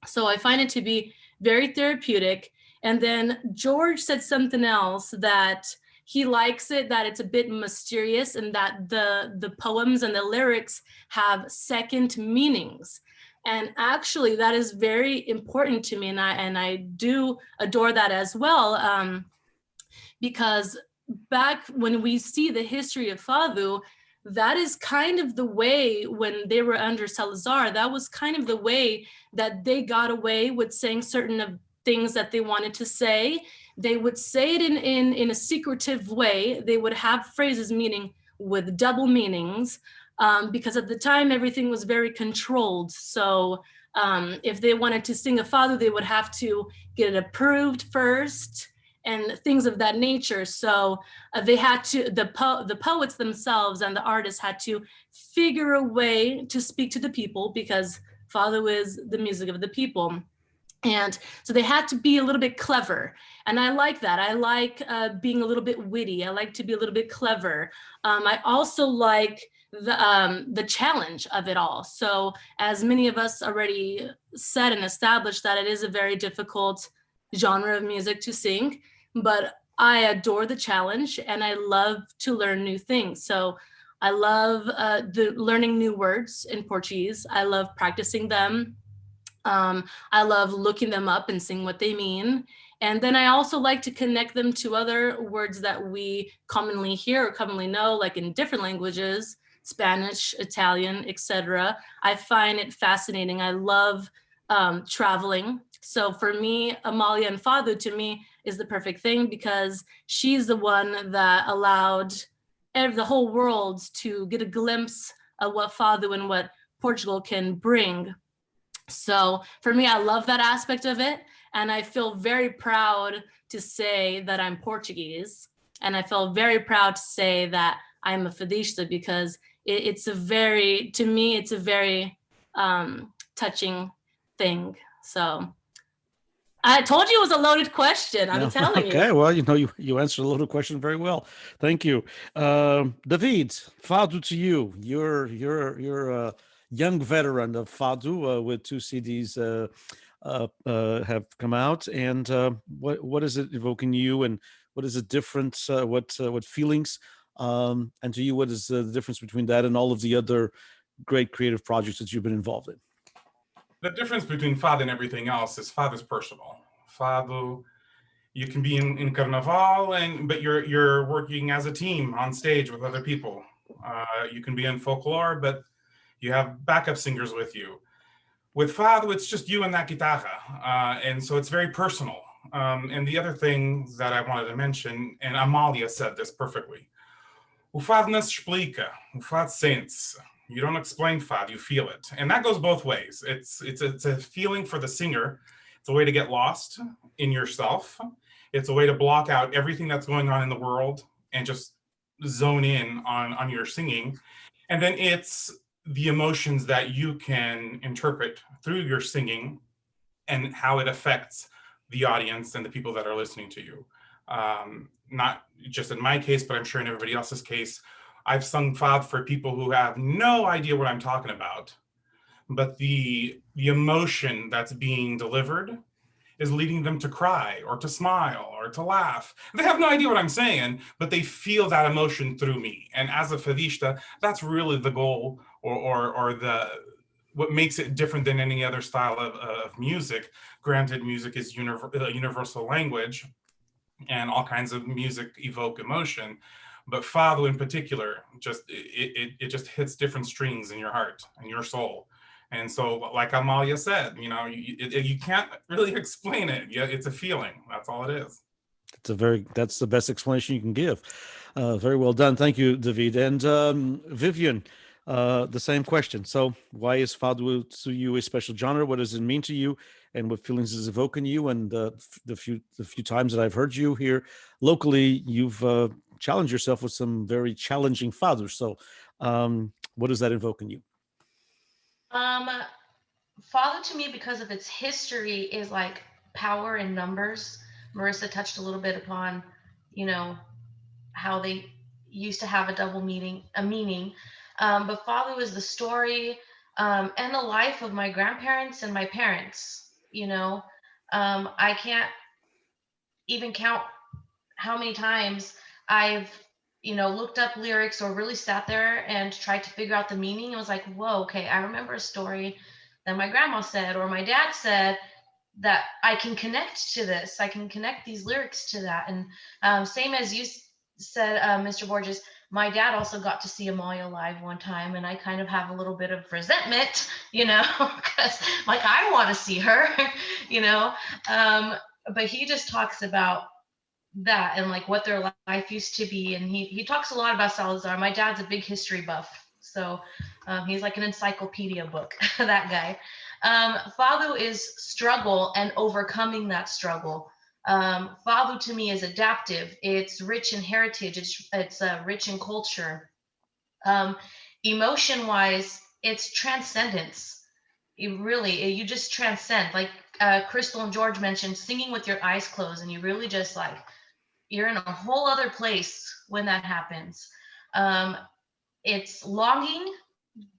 So I find it to be very therapeutic. And then George said something else, that he likes it, that it's a bit mysterious, and that the poems and the lyrics have second meanings. And actually that is very important to me. And I do adore that as well, because back when we see the history of Fado, that is kind of the way, when they were under Salazar, that was kind of the way that they got away with saying certain of things that they wanted to say. They would say it in a secretive way. They would have phrases meaning with double meanings, because at the time everything was very controlled. So if they wanted to sing a Fado, they would have to get it approved first and things of that nature. So they had to, the poets themselves and the artists had to figure a way to speak to the people, because Fado is the music of the people. And so they had to be a little bit clever. And I like that. I like being a little bit witty. I like to be a little bit clever. I also like the challenge of it all. So as many of us already said and established, that it is a very difficult genre of music to sing, but I adore the challenge and I love to learn new things. So I love learning new words in Portuguese. I love practicing them. I love looking them up and seeing what they mean. And then I also like to connect them to other words that we commonly hear or commonly know, like in different languages, Spanish, Italian, etc. I find it fascinating. I love traveling. So for me, Amalia and Fadu, to me, is the perfect thing, because she's the one that allowed the whole world to get a glimpse of what Fadu and what Portugal can bring. So for me, I love that aspect of it. And I feel very proud to say that I'm Portuguese. And I feel very proud to say that I'm a Fadista, because it's a very, to me, it's a very touching thing. So I told you it was a loaded question. I'm telling you. Okay, well, you answered a loaded question very well. Thank you. David, Fado to you. You're a young veteran of Fado with 2 CDs have come out. And what is it evoking you, and what is the difference? What feelings? And to you, what is the difference between that and all of the other great creative projects that you've been involved in? The difference between Fado and everything else is Fado's personal. Fado, you can be in Carnaval, but you're working as a team on stage with other people. You can be in folklore, but you have backup singers with you. With Fado, it's just you and that guitarra, and so it's very personal. And the other thing that I wanted to mention, and Amalia said this perfectly, o Fado não se explica, o Fado sente-se. You don't explain Fado, you feel it. And that goes both ways. It's a feeling for the singer. It's a way to get lost in yourself. It's a way to block out everything that's going on in the world and just zone in on your singing. And then it's the emotions that you can interpret through your singing and how it affects the audience and the people that are listening to you. Not just in my case, but I'm sure in everybody else's case, I've sung Fado for people who have no idea what I'm talking about, but the emotion that's being delivered is leading them to cry or to smile or to laugh. They have no idea what I'm saying, but they feel that emotion through me. And as a Fadista, that's really the goal, or the what makes it different than any other style of music. Granted, music is a universal language, and all kinds of music evoke emotion. But Fado in particular, it just hits different strings in your heart and your soul. And so, like Amalia said, you can't really explain it. Yeah, it's a feeling. That's all it is. That's the best explanation you can give. Very well done. Thank you, David. And Vivian, the same question. So why is Fado to you a special genre? What does it mean to you? And what feelings is evoking you? And the few times that I've heard you here locally, you've challenged yourself with some very challenging Fados. So what does that evoke in you? Fado to me, because of its history, is like power in numbers. Marissa touched a little bit upon, how they used to have a double meaning. But Fado is the story and the life of my grandparents and my parents. I can't even count how many times I've looked up lyrics or really sat there and tried to figure out the meaning. It was like, whoa, okay, I remember a story that my grandma said or my dad said that I can connect to this. I can connect these lyrics to that. And same as you said, Mr. Borges, my dad also got to see Amalia live one time, and I kind of have a little bit of resentment, because like I want to see her, but he just talks about that and like what their life used to be. And he talks a lot about Salazar. My dad's a big history buff, so he's like an encyclopedia book, that guy. Fado is struggle and overcoming that struggle. Fado to me is adaptive. It's rich in heritage. It's rich in culture. Emotion-wise, it's transcendence. You just transcend. Like Crystal and George mentioned, singing with your eyes closed, and you really just like, you're in a whole other place when that happens. It's longing,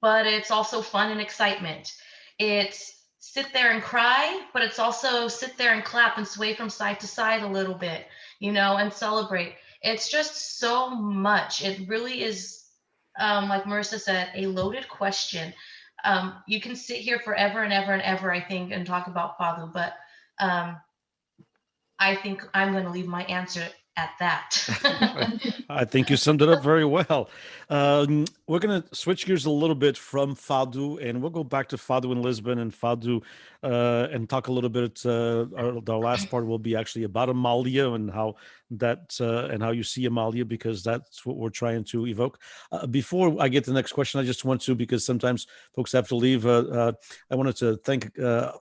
but it's also fun and excitement. It's sit there and cry, but it's also sit there and clap and sway from side to side a little bit, and celebrate. It's just so much. It really is, like Marissa said, a loaded question. You can sit here forever and ever and ever, I think, and talk about Fado, but I think I'm going to leave my answer at that. I think you summed it up very well. We're going to switch gears a little bit from Fado, and we'll go back to Fado in Lisbon and Fado and talk a little bit. Our last part will be actually about Amalia and how you see Amalia, because that's what we're trying to evoke. Before I get to the next question, I just want to, because sometimes folks have to leave, I wanted to thank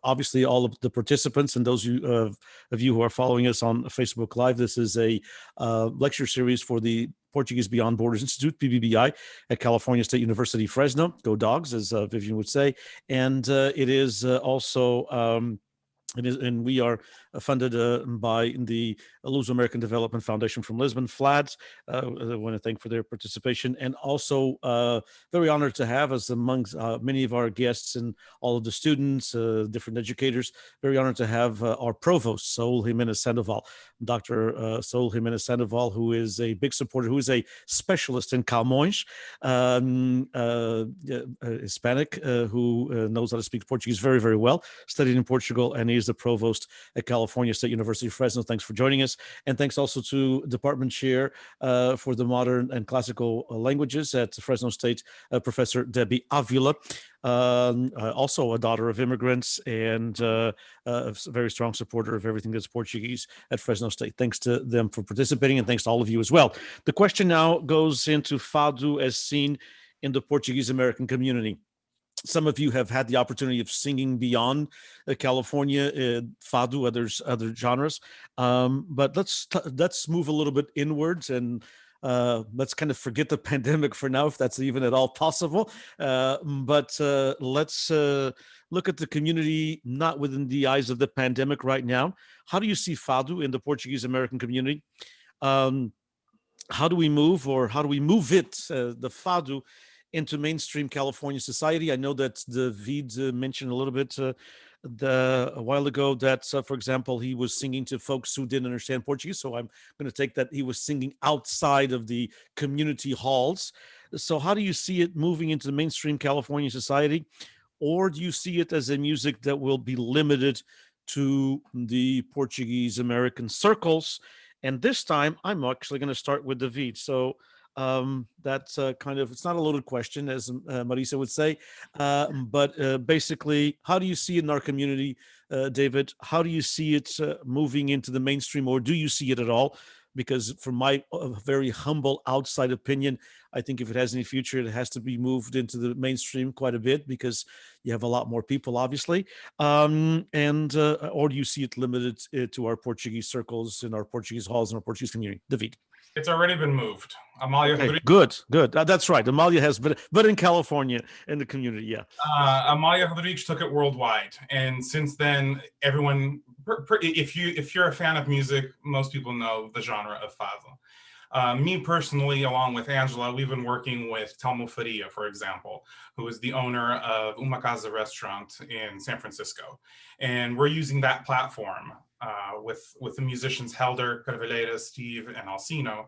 obviously all of the participants and those of you who are following us on Facebook Live. This is a lecture series for the Portuguese Beyond Borders Institute, PBBI, at California State University, Fresno. Go Dogs, as Vivian would say. And it is also... and we are funded by the Luso-American Development Foundation from Lisbon, FLADS. I want to thank for their participation, and also very honored to have us amongst many of our guests and all of the students, different educators. Very honored to have our provost, Saul Jimenez Sandoval, Dr. Saul Jimenez Sandoval, who is a big supporter, who is a specialist in Camões, Hispanic, who knows how to speak Portuguese very, very well, studied in Portugal, and he's the provost at California State University, Fresno. Thanks for joining us. And thanks also to Department Chair for the Modern and Classical Languages at Fresno State, Professor Debbie Avila, also a daughter of immigrants and a very strong supporter of everything that's Portuguese at Fresno State. Thanks to them for participating, and thanks to all of you as well. The question now goes into Fado as seen in the Portuguese-American community. Some of you have had the opportunity of singing beyond California, Fado, other genres. But let's move a little bit inwards, and let's kind of forget the pandemic for now, if that's even at all possible. But let's look at the community not within the eyes of the pandemic right now. How do you see Fado in the Portuguese-American community? how do we move, or how do we move it, the Fado, into mainstream California society? I know that the Vida mentioned a little bit a while ago that, for example, he was singing to folks who didn't understand Portuguese. So I'm going to take that he was singing outside of the community halls. So how do you see it moving into the mainstream California society? Or do you see it as a music that will be limited to the Portuguese-American circles? And this time, I'm actually going to start with David. So that's kind of, it's not a loaded question, as Marisa would say, but basically, how do you see it in our community, David? How do you see it moving into the mainstream, or do you see it at all? Because from my very humble outside opinion, I think if it has any future, it has to be moved into the mainstream quite a bit, because you have a lot more people, obviously. Or do you see it limited to our Portuguese circles, in our Portuguese halls, in our Portuguese community? David. It's already been moved. Amalia Okay, good. That's right. Amalia has, but in California, in the community, yeah. Amalia Rodrigues took it worldwide, and since then, everyone, if you're a fan of music, most people know the genre of Fado. Me personally, along with Angela, we've been working with Telmo Faria, for example, who is the owner of Uma Casa restaurant in San Francisco. And we're using that platform with the musicians Helder, Carvalheira, Steve, and Alcino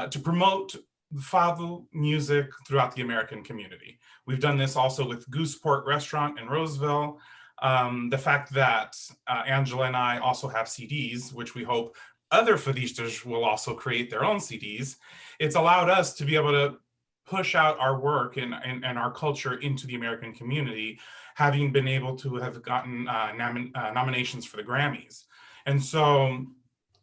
to promote Fado music throughout the American community. We've done this also with Gooseport Restaurant in Roseville. The fact that Angela and I also have CDs, which we hope other Fadistas will also create their own CDs, it's allowed us to be able to push out our work and our culture into the American community, having been able to have gotten nominations for the Grammys. And so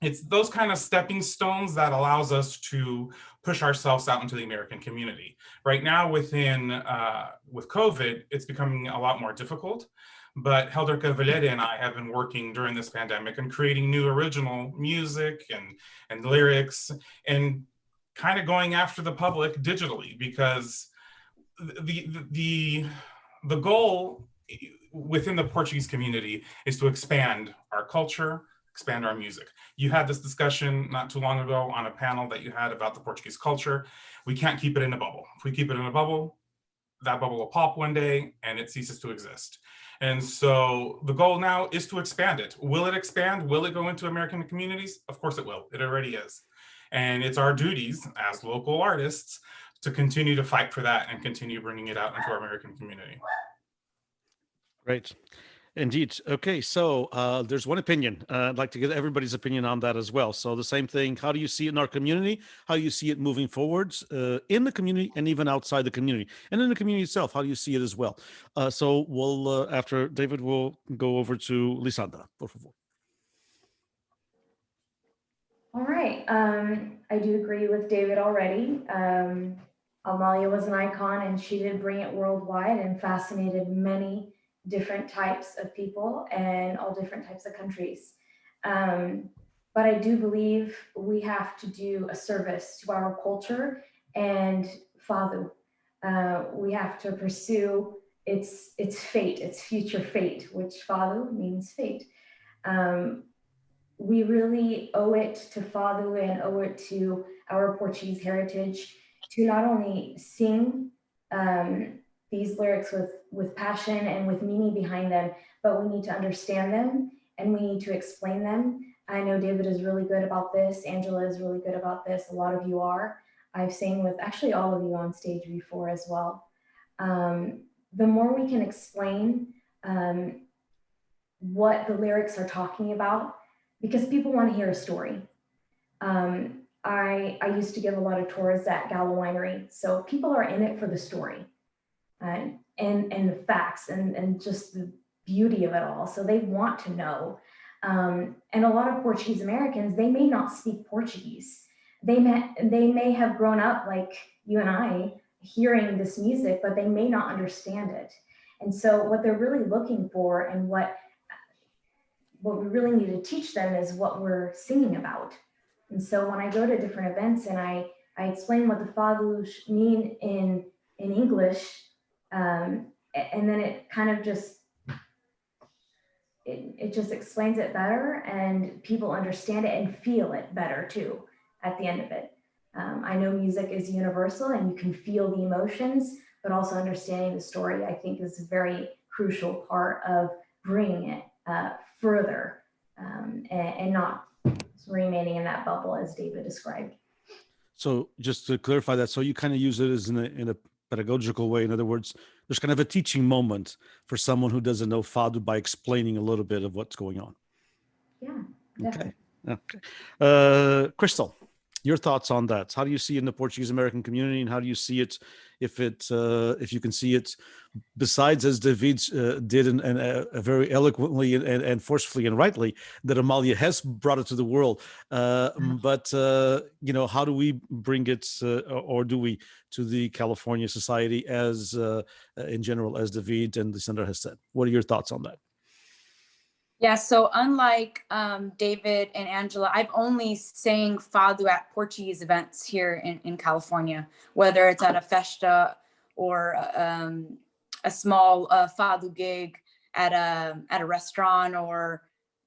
it's those kind of stepping stones that allows us to push ourselves out into the American community. Right now, with COVID, it's becoming a lot more difficult. But Helder Carvalheira and I have been working during this pandemic and creating new original music and lyrics, and kind of going after the public digitally, because the goal within the Portuguese community is to expand our culture, expand our music. You had this discussion not too long ago on a panel that you had about the Portuguese culture. We can't keep it in a bubble. If we keep it in a bubble, that bubble will pop one day and it ceases to exist. And so the goal now is to expand it. Will it expand? Will it go into American communities? Of course it will. It already is. And it's our duties as local artists to continue to fight for that and continue bringing it out into our American community. Great. Indeed. Okay, so there's one opinion. I'd like to get everybody's opinion on that as well. So the same thing, how do you see it in our community? How do you see it moving forwards in the community and even outside the community? And in the community itself, how do you see it as well? So we'll, after David, we'll go over to Lisandra, por favor. All right. I do agree with David already. Amalia was an icon, and she did bring it worldwide and fascinated many different types of people and all different types of countries. But I do believe we have to do a service to our culture and Fado. We have to pursue its fate, its future fate, which Fado means fate. We really owe it to Fado and owe it to our Portuguese heritage to not only sing these lyrics with passion and with meaning behind them, but we need to understand them and we need to explain them. I know David is really good about this. Angela is really good about this. A lot of you are. I've sang with actually all of you on stage before as well. The more we can explain what the lyrics are talking about, because people want to hear a story. I used to give a lot of tours at Gallo Winery, so people are in it for the story. And the facts and just the beauty of it all. So they want to know. And a lot of Portuguese-Americans, they may not speak Portuguese. They may have grown up like you and I hearing this music, but they may not understand it. And so what they're really looking for and what we really need to teach them is what we're singing about. And so when I go to different events and I explain what the Fado mean in English, and then it kind of just, it just explains it better and people understand it and feel it better too at the end of it. I know music is universal and you can feel the emotions, but also understanding the story, I think, is a very crucial part of bringing it further and not remaining in that bubble as David described. So just to clarify that, so you kind of use it as in a pedagogical way. In other words, there's kind of a teaching moment for someone who doesn't know Fado by explaining a little bit of what's going on. Yeah, Okay. definitely. Okay. Crystal, your thoughts on that? How do you see it in the Portuguese-American community, and how do you see it if you can see it besides, as David did and very eloquently and forcefully and rightly, that Amalia has brought it to the world. But how do we bring it, or do we, to the California society as in general, as David and Lysandra has said? What are your thoughts on that? Yeah, so unlike David and Angela, I've only sang Fado at Portuguese events here in California, whether it's at a festa or a small Fado gig at a restaurant or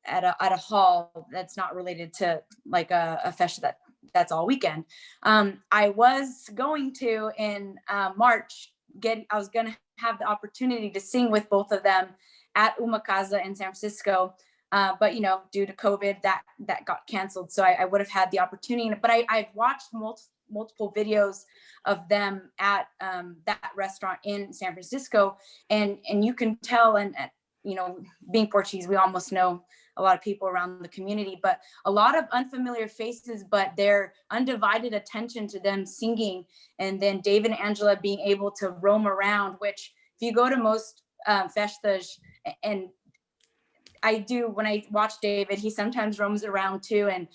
at a hall that's not related to like a festa that's all weekend. I was going to in March I was going to have the opportunity to sing with both of them at Uma Casa in San Francisco. But due to COVID, that got canceled. So I would have had the opportunity, but I've watched multiple videos of them at that restaurant in San Francisco. And you can tell, and being Portuguese, we almost know a lot of people around the community, but a lot of unfamiliar faces, but their undivided attention to them singing. And then David and Angela being able to roam around, which if you go to most festas, and I do, when I watch David, he sometimes roams around too and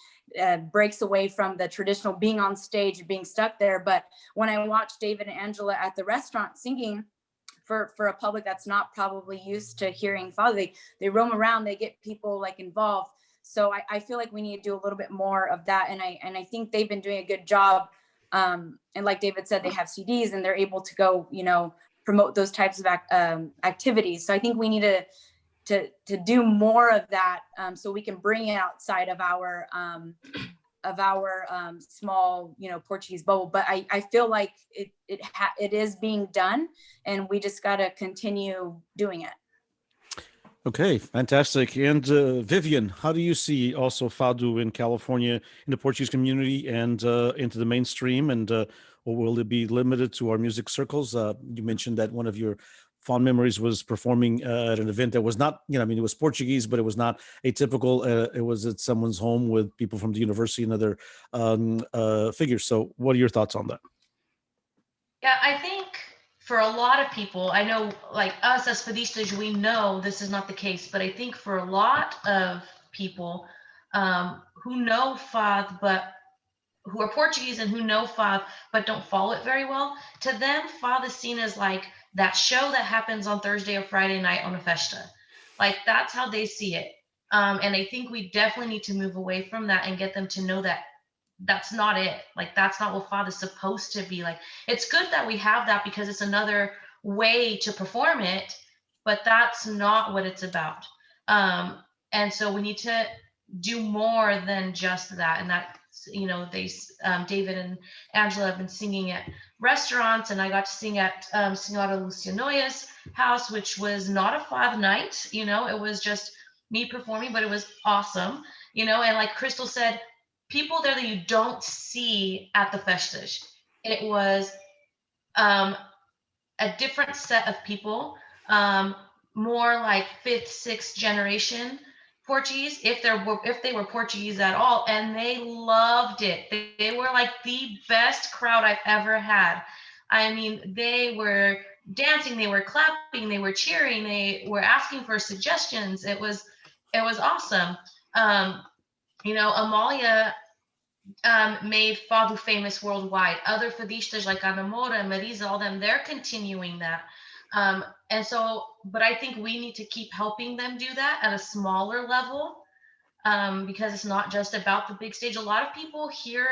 breaks away from the traditional being on stage and being stuck there. But when I watch David and Angela at the restaurant singing for a public that's not probably used to hearing Fado, they roam around, they get people like involved. So I feel like we need to do a little bit more of that. And I think they've been doing a good job. And like David said, they have CDs and they're able to go, promote those types of activities. So I think we need to do more of that, so we can bring it outside of our small, Portuguese bubble. But I feel like it is being done, and we just got to continue doing it. Okay, fantastic. And Vivian, how do you see also Fado in California, in the Portuguese community, and into the mainstream? And or will it be limited to our music circles? You mentioned that one of your fond memories was performing at an event that was not, it was Portuguese, but it was not atypical. It was at someone's home with people from the university and other figures. So what are your thoughts on that? Yeah, I think for a lot of people, I know like us as Fadistas, we know this is not the case, but I think for a lot of people who know Fado, but who are Portuguese and who know Fado, but don't follow it very well, to them, Fado is seen as like that show that happens on Thursday or Friday night on a festa. Like that's how they see it. And I think we definitely need to move away from that and get them to know that that's not it. Like that's not what Fado is supposed to be like. It's good that we have that because it's another way to perform it, but that's not what it's about. And so we need to do more than just that. And that, David and Angela have been singing at restaurants, and I got to sing at Senhora Lucianoia's house, which was not a Fado night, it was just me performing, but it was awesome, and like Crystal said, people there that you don't see at the festas. It was a different set of people, more like 5th, 6th generation Portuguese, if they were Portuguese at all, and they loved it. They were like the best crowd I've ever had. I mean, they were dancing, they were clapping, they were cheering, they were asking for suggestions. It was awesome. Amalia made Fado famous worldwide. Other Fadistas like Anamora, Marisa, all them, they're continuing that. And so, but I think we need to keep helping them do that at a smaller level, because it's not just about the big stage. A lot of people hear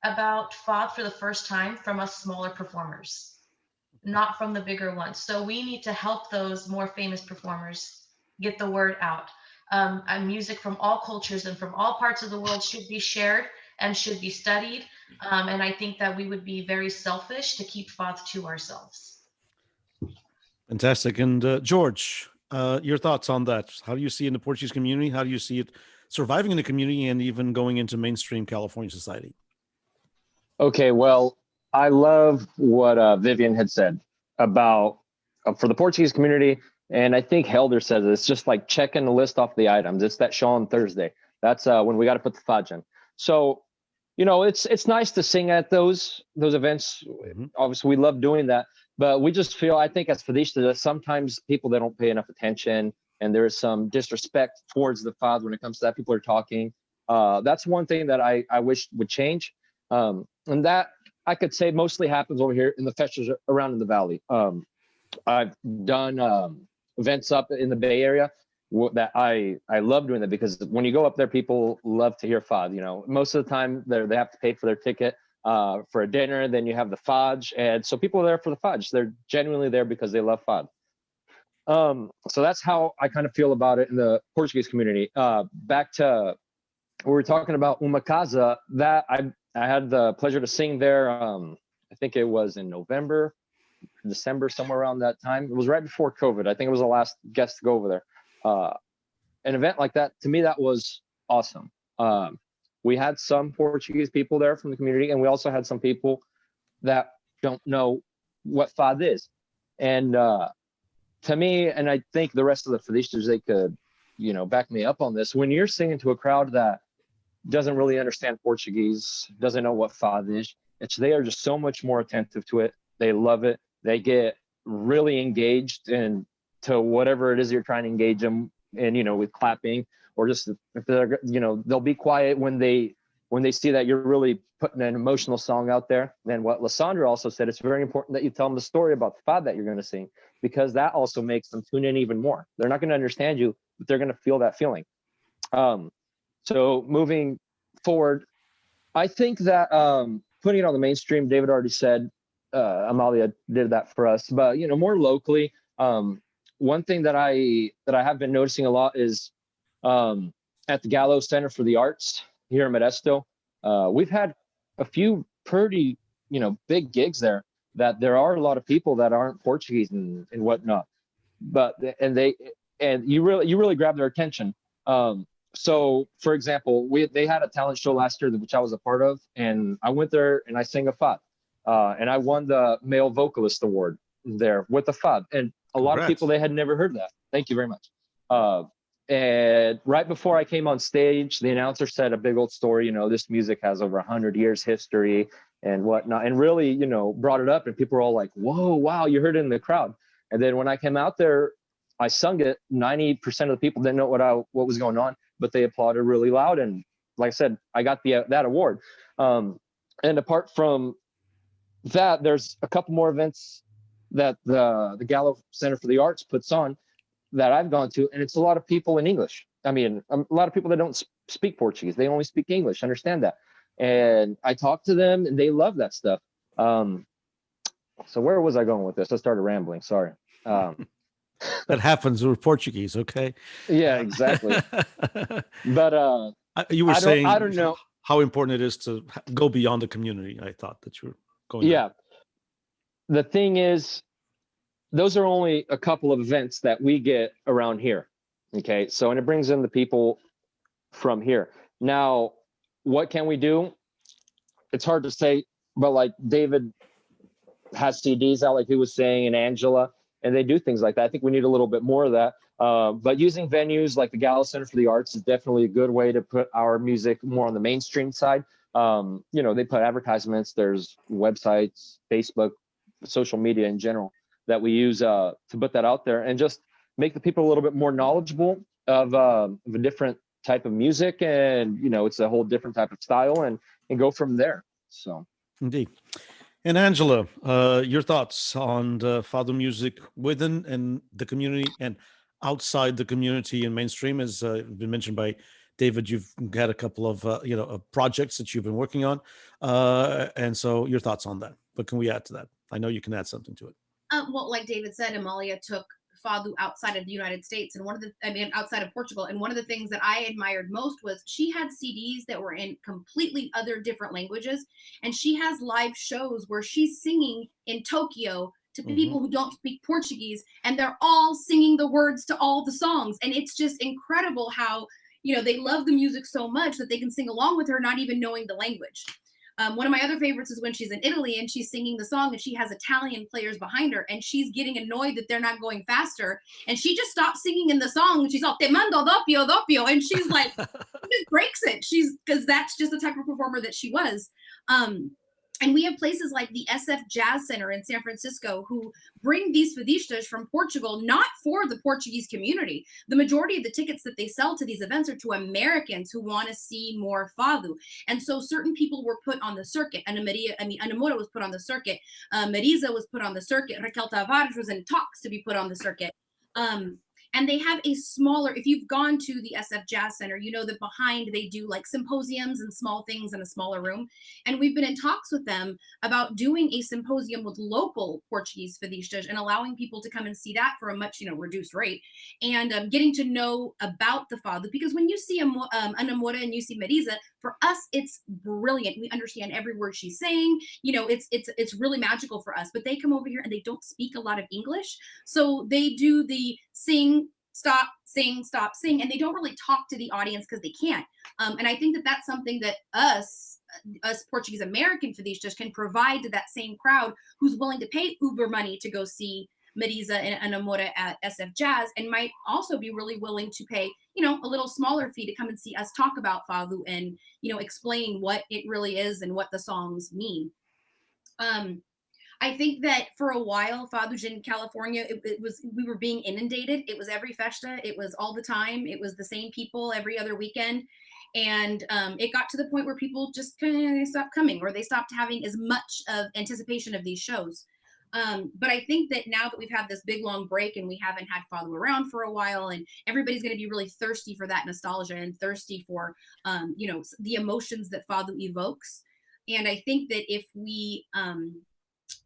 about Fado for the first time from us smaller performers, not from the bigger ones. So we need to help those more famous performers get the word out. And music from all cultures and from all parts of the world should be shared and should be studied. And I think that we would be very selfish to keep Fado to ourselves. Fantastic. And George, your thoughts on that? How do you see it in the Portuguese community? How do you see it surviving in the community and even going into mainstream California society? Okay, well, I love what Vivian had said about for the Portuguese community. And I think Helder says it's just like checking the list off the items. It's that show on Thursday. That's when we got to put the fudge in. So, it's nice to sing at those events. Mm-hmm. Obviously, we love doing that. But we just feel, I think as Fadistas, that sometimes people, they don't pay enough attention. And there is some disrespect towards the Fado when it comes to that. People are talking. That's one thing that I wish would change. And that I could say mostly happens over here in the festivals around in the valley. I've done events up in the Bay Area that I love doing that, because when you go up there, people love to hear Fado. Most of the time they have to pay for their ticket for a dinner. Then you have the fudge, and so people are there for the fudge. They're genuinely there because they love Fado. So that's how I kind of feel about it in the Portuguese community. Back to we were talking about Uma Casa, that I had the pleasure to sing there. I think it was in November, December, somewhere around that time. It was right before COVID. I think it was the last guest to go over there. An event like that, to me, that was awesome. We had some Portuguese people there from the community, and we also had some people that don't know what Fado is. And to me, and I think the rest of the Fadistas, they could, back me up on this. When you're singing to a crowd that doesn't really understand Portuguese, doesn't know what Fado is, they are just so much more attentive to it. They love it. They get really engaged in to whatever it is you're trying to engage them in, with clapping, or just if they're, they'll be quiet when they see that you're really putting an emotional song out there. And what Lysandra also said, it's very important that you tell them the story about the Fado that you're going to sing, because that also makes them tune in even more. They're not going to understand you, but they're going to feel that feeling. So moving forward, I think that putting it on the mainstream, David already said, Amalia did that for us, but more locally, one thing that I have been noticing a lot is at the Gallo Center for the Arts here in Modesto, we've had a few pretty big gigs there, that there are a lot of people that aren't Portuguese and whatnot, but you really grab their attention. So for example, they had a talent show last year, which I was a part of, and I went there and I sang a Fado, and I won the male vocalist award there with the Fado, and a lot of people, they had never heard that. Thank you very much. And right before I came on stage, the announcer said a big old story, this music has over 100 years history and whatnot, and really, brought it up, and people were all like, whoa, wow, you heard it in the crowd. And then when I came out there, I sung it. 90% of the people didn't know what was going on, but they applauded really loud. And like I said, I got that award. And apart from that, there's a couple more events that the Gallo Center for the Arts puts on that I've gone to, and it's a lot of people in English. I mean, a lot of people that don't speak Portuguese, they only speak English, understand that. And I talk to them, and they love that stuff. So where was I going with this? I started rambling, sorry. That happens with Portuguese, okay? Yeah, exactly. But you were saying, I don't know how important it is to go beyond the community. I thought that you were going. Yeah. The thing is, those are only a couple of events that we get around here. Okay. So, and it brings in the people from here. Now, what can we do? It's hard to say, but like David has CDs out, like he was saying, and Angela, and they do things like that. I think we need a little bit more of that. But using venues like the Gallo Center for the Arts is definitely a good way to put our music more on the mainstream side. They put advertisements, there's websites, Facebook, social media in general that we use to put that out there, and just make the people a little bit more knowledgeable of a different type of music. And, it's a whole different type of style, and go from there. So indeed. And Angela, your thoughts on the Fado music within and the community and outside the community and mainstream, as been mentioned by David. You've had a couple of projects that you've been working on, and so your thoughts on that. What can we add to that? I know you can add something to it. Well, like David said, Amalia took Fado outside of the United States, and outside of Portugal. And one of the things that I admired most was she had CDs that were in completely other different languages, and she has live shows where she's singing in Tokyo to people who don't speak Portuguese, and they're all singing the words to all the songs. And it's just incredible how, they love the music so much that they can sing along with her, not even knowing the language. One of my other favorites is when she's in Italy and she's singing the song and she has Italian players behind her and she's getting annoyed that they're not going faster. And she just stops singing in the song and she's all, te mando doppio, doppio. And she's like, she just breaks it. Because that's just the type of performer that she was. And we have places like the SF Jazz Center in San Francisco who bring these Fadistas from Portugal, not for the Portuguese community. The majority of the tickets that they sell to these events are to Americans who want to see more Fado. And so certain people were put on the circuit. Anamora was put on the circuit. Marisa was put on the circuit. Raquel Tavares was in talks to be put on the circuit. And they have a smaller, if you've gone to the SF Jazz Center, you know that behind they do like symposiums and small things in a smaller room. And we've been in talks with them about doing a symposium with local Portuguese Fadistas and allowing people to come and see that for a much, reduced rate, and getting to know about the Fado. Because when you see Anamora and you see Marisa, for us, it's brilliant. We understand every word she's saying. It's really magical for us. But they come over here and they don't speak a lot of English. So they do the sing, stop, sing, stop, sing, and they don't really talk to the audience because they can't. And I think that that's something that us Portuguese-American Fadistas can provide to that same crowd who's willing to pay Uber money to go see Marisa and Anamora at SF Jazz, and might also be really willing to pay, a little smaller fee to come and see us talk about Fado and, explain what it really is and what the songs mean. I think that for a while, Fado in California, we were being inundated. It was every festa. It was all the time. It was the same people every other weekend. And it got to the point where people just kind of stopped coming, or they stopped having as much of anticipation of these shows. But I think that now that we've had this big long break and we haven't had Fado around for a while, and everybody's going to be really thirsty for that nostalgia and thirsty for, the emotions that Fado evokes. And I think that if we,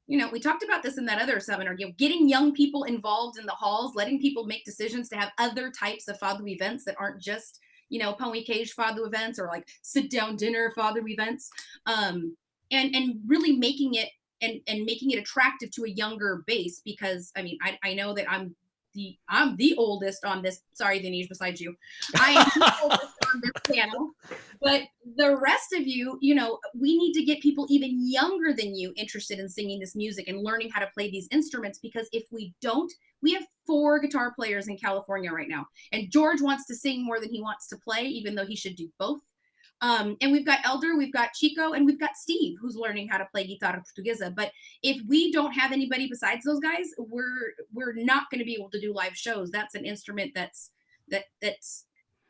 we talked about this in that other seminar, getting young people involved in the halls, letting people make decisions to have other types of Fado events that aren't just, pão e queijo Fado events or like sit down dinner Fado events, and really making it and making it attractive to a younger base. Because I know that I'm the oldest on this. Sorry, Denise, besides you, I am the oldest on this panel. But the rest of you, we need to get people even younger than you interested in singing this music and learning how to play these instruments. Because if we don't, we have 4 guitar players in California right now. And George wants to sing more than he wants to play, even though he should do both. And we've got Elder, we've got Chico, and we've got Steve, who's learning how to play guitarra portuguesa. But if we don't have anybody besides those guys, we're not going to be able to do live shows. That's an instrument that's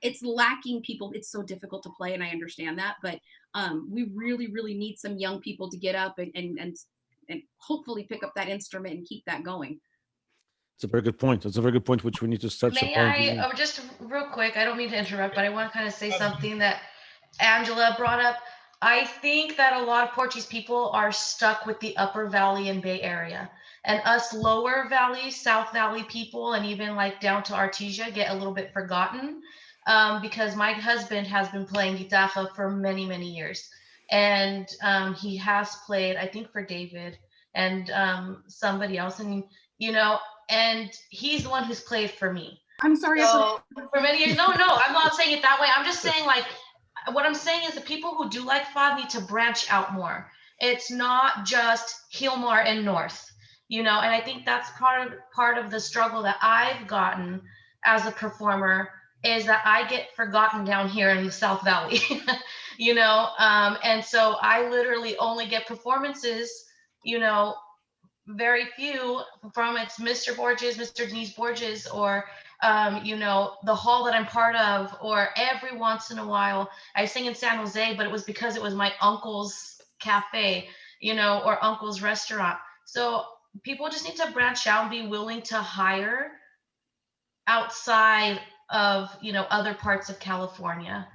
it's lacking people. It's so difficult to play, and I understand that. But we really, really need some young people to get up and hopefully pick up that instrument and keep that going. It's a very good point. It's a very good point, which we need to touch upon. May I, just real quick, I don't mean to interrupt, but I want to kind of say something that Angela brought up. I think that a lot of Portuguese people are stuck with the Upper Valley and Bay Area, and us Lower Valley, South Valley people, and even like down to Artesia get a little bit forgotten, because my husband has been playing guitarra for many, many years, and he has played, I think, for David and somebody else, and and he's the one who's played for me. I'm sorry. So, for many years. No, I'm not saying it that way. I'm just saying, like, what I'm saying is the people who do like Fado need to branch out more. It's not just Gilmar and North, and I think that's part of the struggle that I've gotten as a performer, is that I get forgotten down here in the South Valley, and so I literally only get performances, very few from it's Mr. Borges, Mr. Denise Borges, or the hall that I'm part of, or every once in a while I sing in San Jose, but it was because it was my uncle's cafe, or uncle's restaurant. So people just need to branch out and be willing to hire outside of, other parts of California,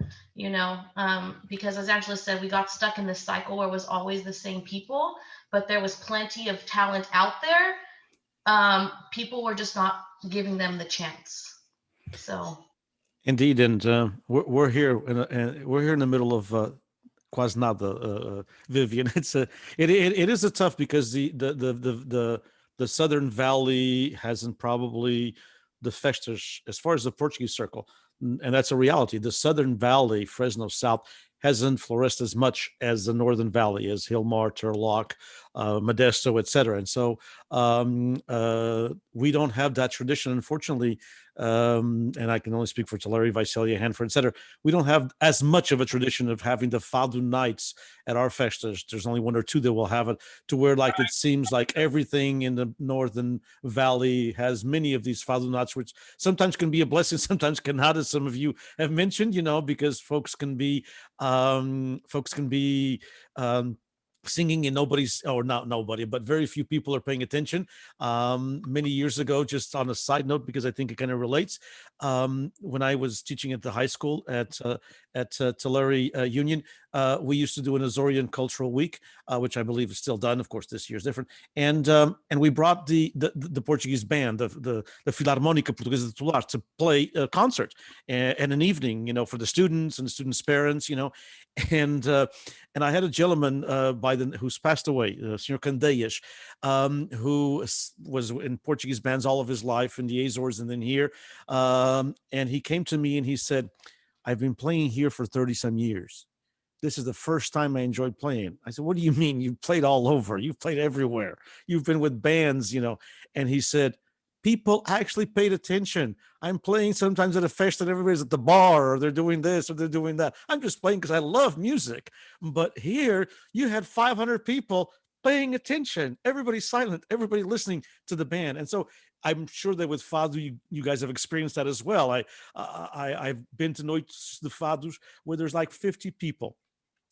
because as Angela said, we got stuck in this cycle where it was always the same people, but there was plenty of talent out there. People were just not giving them the chance. So. Indeed, and we're here, we're here in the middle of quase nada, Vivian. It is a tough because the Southern Valley hasn't probably the festas as far as the Portuguese circle, and that's a reality. The Southern Valley, Fresno South, hasn't flourished as much as the Northern Valley, as Hilmar, Turlock, Modesto, etc. And so we don't have that tradition, unfortunately. And I can only speak for Tulare, Visalia, Hanford, etc. We don't have as much of a tradition of having the Fado nights at our festas. There's only one or two that will have it, to where like it seems like everything in the Northern Valley has many of these Fado nights, which sometimes can be a blessing, sometimes cannot, as some of you have mentioned, because folks can be singing and nobody's, or not nobody, but very few people are paying attention. Many years ago, just on a side note, because I think it kind of relates, when I was teaching at the high school at Tulare Union, we used to do an Azorian Cultural Week, which I believe is still done. Of course, this year's different. And we brought the Portuguese band, the Filarmónica Portuguesa de Tular, to play a concert and an evening, for the students and the students' parents, and I had a gentleman who's passed away, Senor Candeias, who was in Portuguese bands all of his life in the Azores and then here. And he came to me and he said, "I've been playing here for 30 some years. This is the first time I enjoyed playing." I said, "What do you mean? You've played all over. You've played everywhere. You've been with bands, And he said, "People actually paid attention. I'm playing sometimes at a fest and everybody's at the bar, or they're doing this or they're doing that. I'm just playing because I love music. But here you had 500 people paying attention. Everybody's silent, everybody listening to the band." And so I'm sure that with Fado, you guys have experienced that as well. I've been to Noites de Fados where there's like 50 people,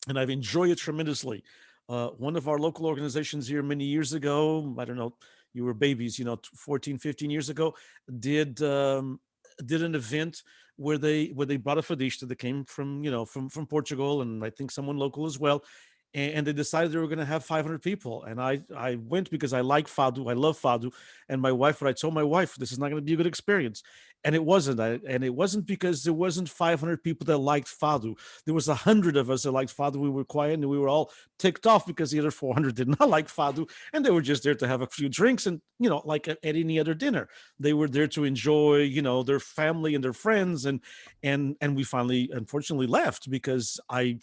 and I've enjoyed it tremendously. One of our local organizations here many years ago, I don't know, you were babies, 14, 15 years ago, did an event where they brought a Fadista that came from Portugal, and I think someone local as well. And they decided they were going to have 500 people. And I went because I like Fado. I love Fado. And my wife, I told my wife, this is not going to be a good experience. And it wasn't. And it wasn't because there wasn't 500 people that liked Fado. There was 100 of us that liked Fado. We were quiet and we were all ticked off because the other 400 did not like Fado. And they were just there to have a few drinks and, like at any other dinner. They were there to enjoy, their family and their friends. And we finally, unfortunately, left because I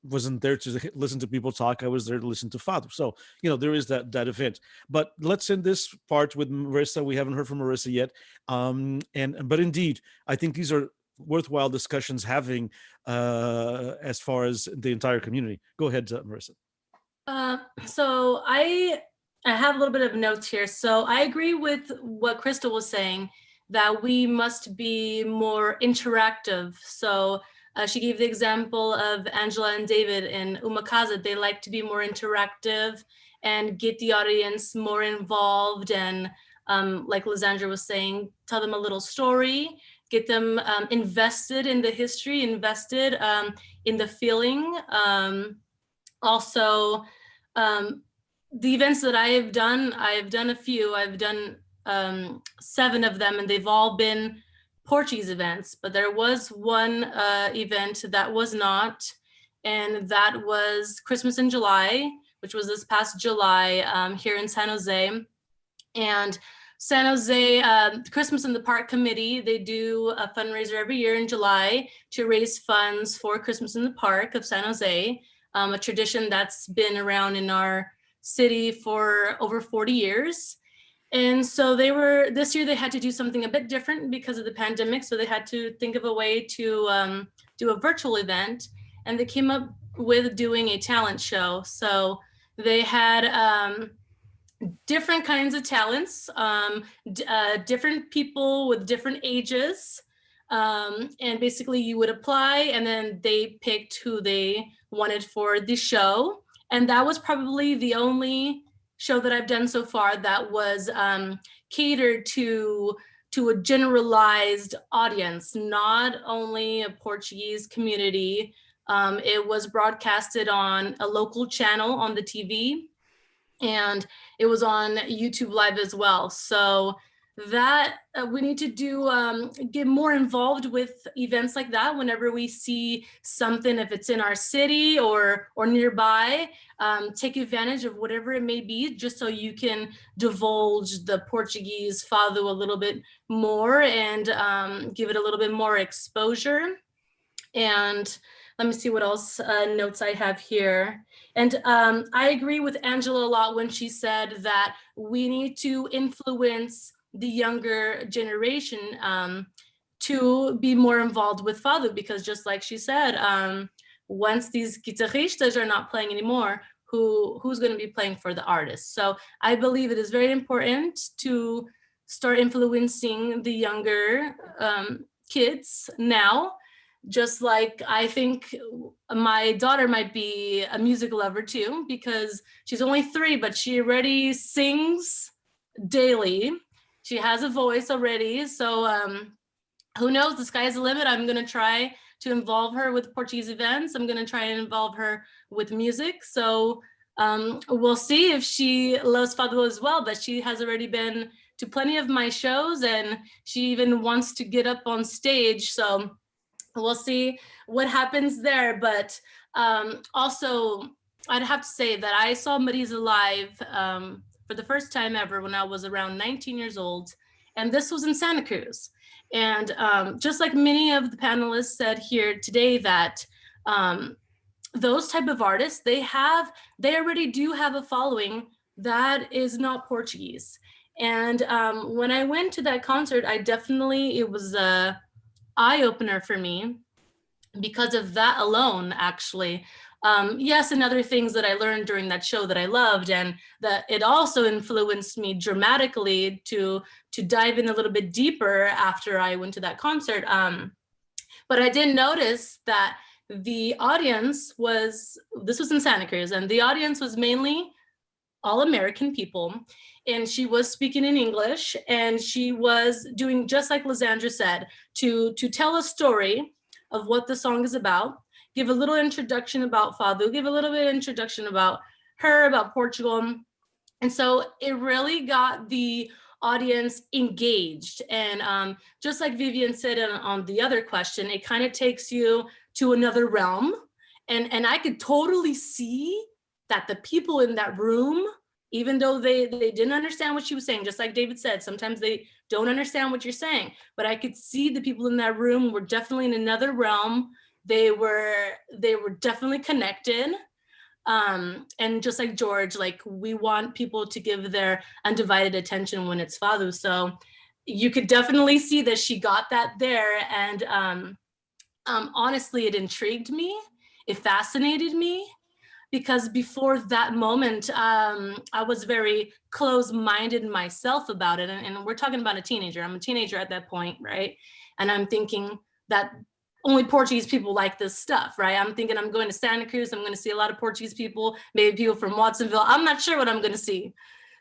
wasn't there to listen to people talk. I was there to listen to Fado. So, there is that event. But let's end this part with Marissa. We haven't heard from Marissa yet. But indeed, I think these are worthwhile discussions having as far as the entire community. Go ahead, Marissa. So I have a little bit of notes here. So I agree with what Crystal was saying, that we must be more interactive. So she gave the example of Angela and David in Uma Casa. They like to be more interactive and get the audience more involved. And like Lizandra was saying, tell them a little story, get them invested in the history, invested in the feeling. Also, the events that I've done a few. I've done 7 of them, and they've all been Portuguese events, but there was one event that was not, and that was Christmas in July, which was this past July here in San Jose. And San Jose Christmas in the Park Committee, they do a fundraiser every year in July to raise funds for Christmas in the Park of San Jose, a tradition that's been around in our city for over 40 years. And so this year they had to do something a bit different because of the pandemic. So they had to think of a way to do a virtual event, and they came up with doing a talent show. So they had different kinds of talents, different people with different ages. And basically you would apply, and then they picked who they wanted for the show. And that was probably the only show that I've done so far that was catered to a generalized audience, not only a Portuguese community. It was broadcasted on a local channel on the TV, and it was on YouTube Live as well. So that we need to do, get more involved with events like that whenever we see something, if it's in our city or nearby, take advantage of whatever it may be, just so you can divulge the Portuguese Fado a little bit more and give it a little bit more exposure. And let me see what else notes I have here. And I agree with Angela a lot when she said that we need to influence the younger generation to be more involved with Fado, because just like she said, once these guitarristas are not playing anymore, who's going to be playing for the artists? So I believe it is very important to start influencing the younger kids now. Just like I think my daughter might be a music lover too, because she's only 3, but she already sings daily. She has a voice already. So who knows, the sky is the limit. I'm gonna try to involve her with Portuguese events. I'm gonna try and involve her with music. So we'll see if she loves Fado as well, but she has already been to plenty of my shows and she even wants to get up on stage. So we'll see what happens there. But also, I'd have to say that I saw Marisa live for the first time ever when I was around 19 years old. And this was in Santa Cruz. And just like many of the panelists said here today, that those type of artists, they already do have a following that is not Portuguese. And when I went to that concert, it was a eye-opener for me because of that alone, actually. Yes, and other things that I learned during that show that I loved, and that it also influenced me dramatically to dive in a little bit deeper after I went to that concert. But I did notice that the audience this was in Santa Cruz, and the audience was mainly all American people. And she was speaking in English, and she was doing just like Lysandra said, to tell a story of what the song is about, give a little introduction about Fado, give a little bit of introduction about her, about Portugal. And so it really got the audience engaged. And just like Vivian said on the other question, it kind of takes you to another realm. And I could totally see that the people in that room, even though they didn't understand what she was saying, just like David said, sometimes they don't understand what you're saying, but I could see the people in that room were definitely in another realm. They were definitely connected. And just like George, like, we want people to give their undivided attention when it's Fado. So you could definitely see that she got that there. And honestly, it intrigued me. It fascinated me. Because before that moment, I was very close-minded myself about it. And we're talking about a teenager. I'm a teenager at that point, right? And I'm thinking that only Portuguese people like this stuff, right? I'm thinking I'm going to Santa Cruz. I'm going to see a lot of Portuguese people, maybe people from Watsonville. I'm not sure what I'm going to see.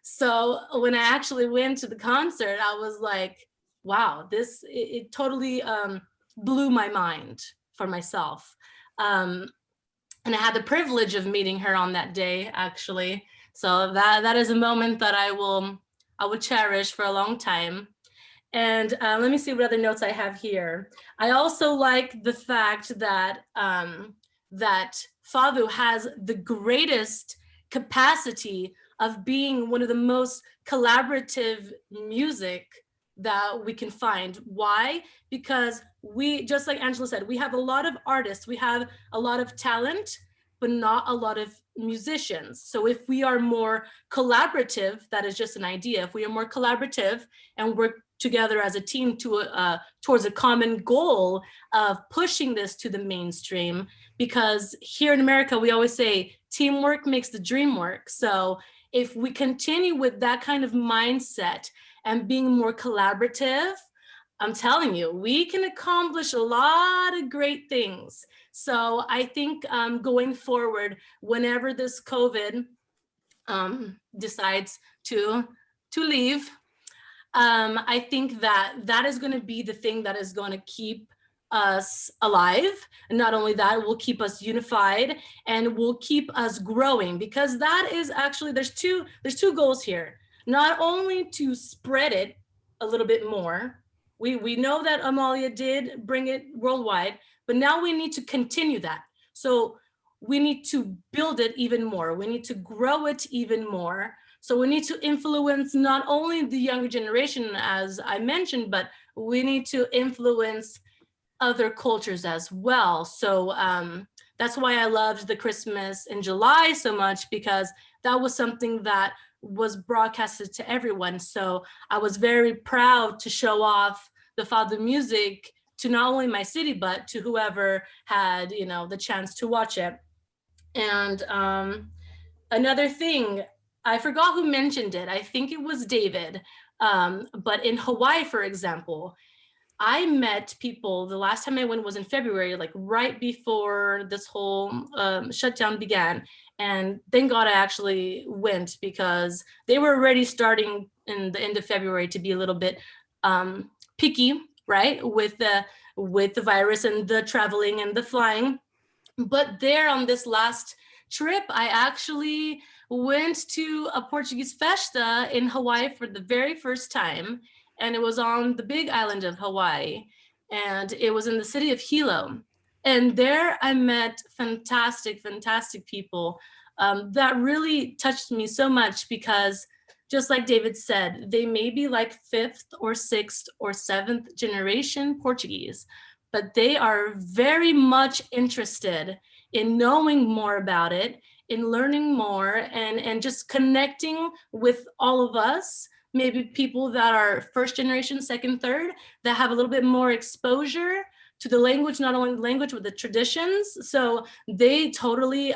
So when I actually went to the concert, I was like, wow, it totally blew my mind for myself. And I had the privilege of meeting her on that day, actually. So that is a moment that I would cherish for a long time. And let me see what other notes I have here. I also like the fact that that Fado has the greatest capacity of being one of the most collaborative music that we can find. Why? Because we, just like Angela said, we have a lot of artists, we have a lot of talent, but not a lot of musicians. So if we are more collaborative, that is just an idea. If we are more collaborative and work together as a team towards a common goal of pushing this to the mainstream, because here in America, we always say teamwork makes the dream work. So if we continue with that kind of mindset and being more collaborative, I'm telling you, we can accomplish a lot of great things. So I think going forward, whenever this COVID decides to leave, I think that is going to be the thing that is going to keep us alive. And not only that, it will keep us unified and will keep us growing, because that is actually, there's two goals here. Not only to spread it a little bit more. We know that Amalia did bring it worldwide, but now we need to continue that. So we need to build it even more. We need to grow it even more. So we need to influence not only the younger generation, as I mentioned, but we need to influence other cultures as well. So that's why I loved the Christmas in July so much, because that was something that was broadcasted to everyone. So I was very proud to show off the Fado music to not only my city, but to whoever had, you know, the chance to watch it. And another thing, I forgot who mentioned it. I think it was David. But in Hawaii, for example, I met people, the last time I went was in February, like right before this whole shutdown began. And thank God I actually went, because they were already starting in the end of February to be a little bit picky, right? With the virus and the traveling and the flying. But there on this last trip, I actually went to a Portuguese festa in Hawaii for the very first time. And it was on the big island of Hawaii. And it was in the city of Hilo. And there I met fantastic, fantastic people that really touched me so much, because just like David said, they may be like 5th or 6th or 7th generation Portuguese, but they are very much interested in knowing more about it, in learning more, and just connecting with all of us, maybe people that are 1st generation, 2nd, 3rd, that have a little bit more exposure to the language, not only the language, but the traditions. So they totally,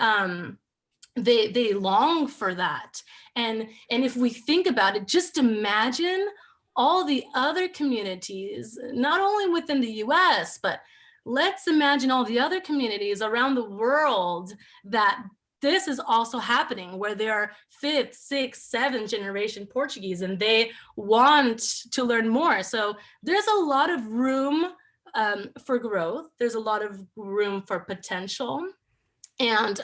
they long for that. And if we think about it, just imagine all the other communities, not only within the US, but let's imagine all the other communities around the world that this is also happening, where they are 5th, 6th, 7th generation Portuguese, and they want to learn more. So there's a lot of room for growth. There's a lot of room for potential. And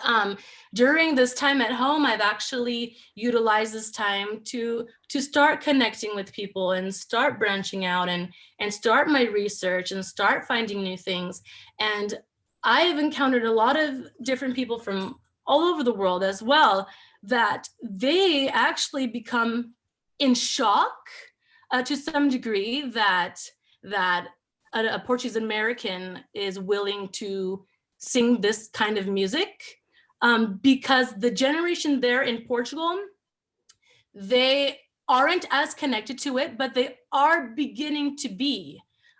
during this time at home, I've actually utilized this time to start connecting with people and start branching out and start my research and start finding new things. And I've encountered a lot of different people from all over the world as well, that they actually become in shock to some degree that a Portuguese-American is willing to sing this kind of music, because the generation there in Portugal, they aren't as connected to it, but they are beginning to be.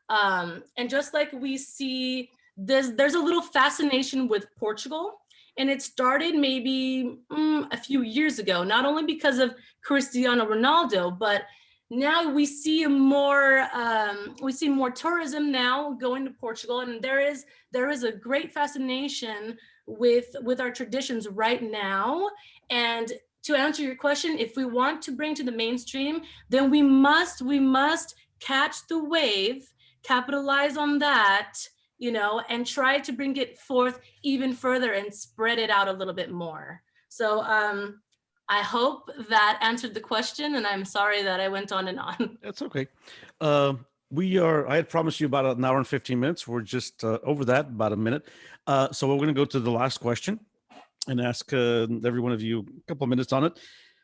And just like we see, there's a little fascination with Portugal. And it started maybe a few years ago, not only because of Cristiano Ronaldo, but now we see more tourism now going to Portugal, and there is a great fascination with our traditions right now. And to answer your question, if we want to bring to the mainstream, then we must catch the wave, capitalize on that, you know, and try to bring it forth even further and spread it out a little bit more. So I hope that answered the question, and I'm sorry that I went on and on. That's okay. I had promised you about an hour and 15 minutes. We're just over that, about a minute. So we're going to go to the last question and ask every one of you a couple of minutes on it.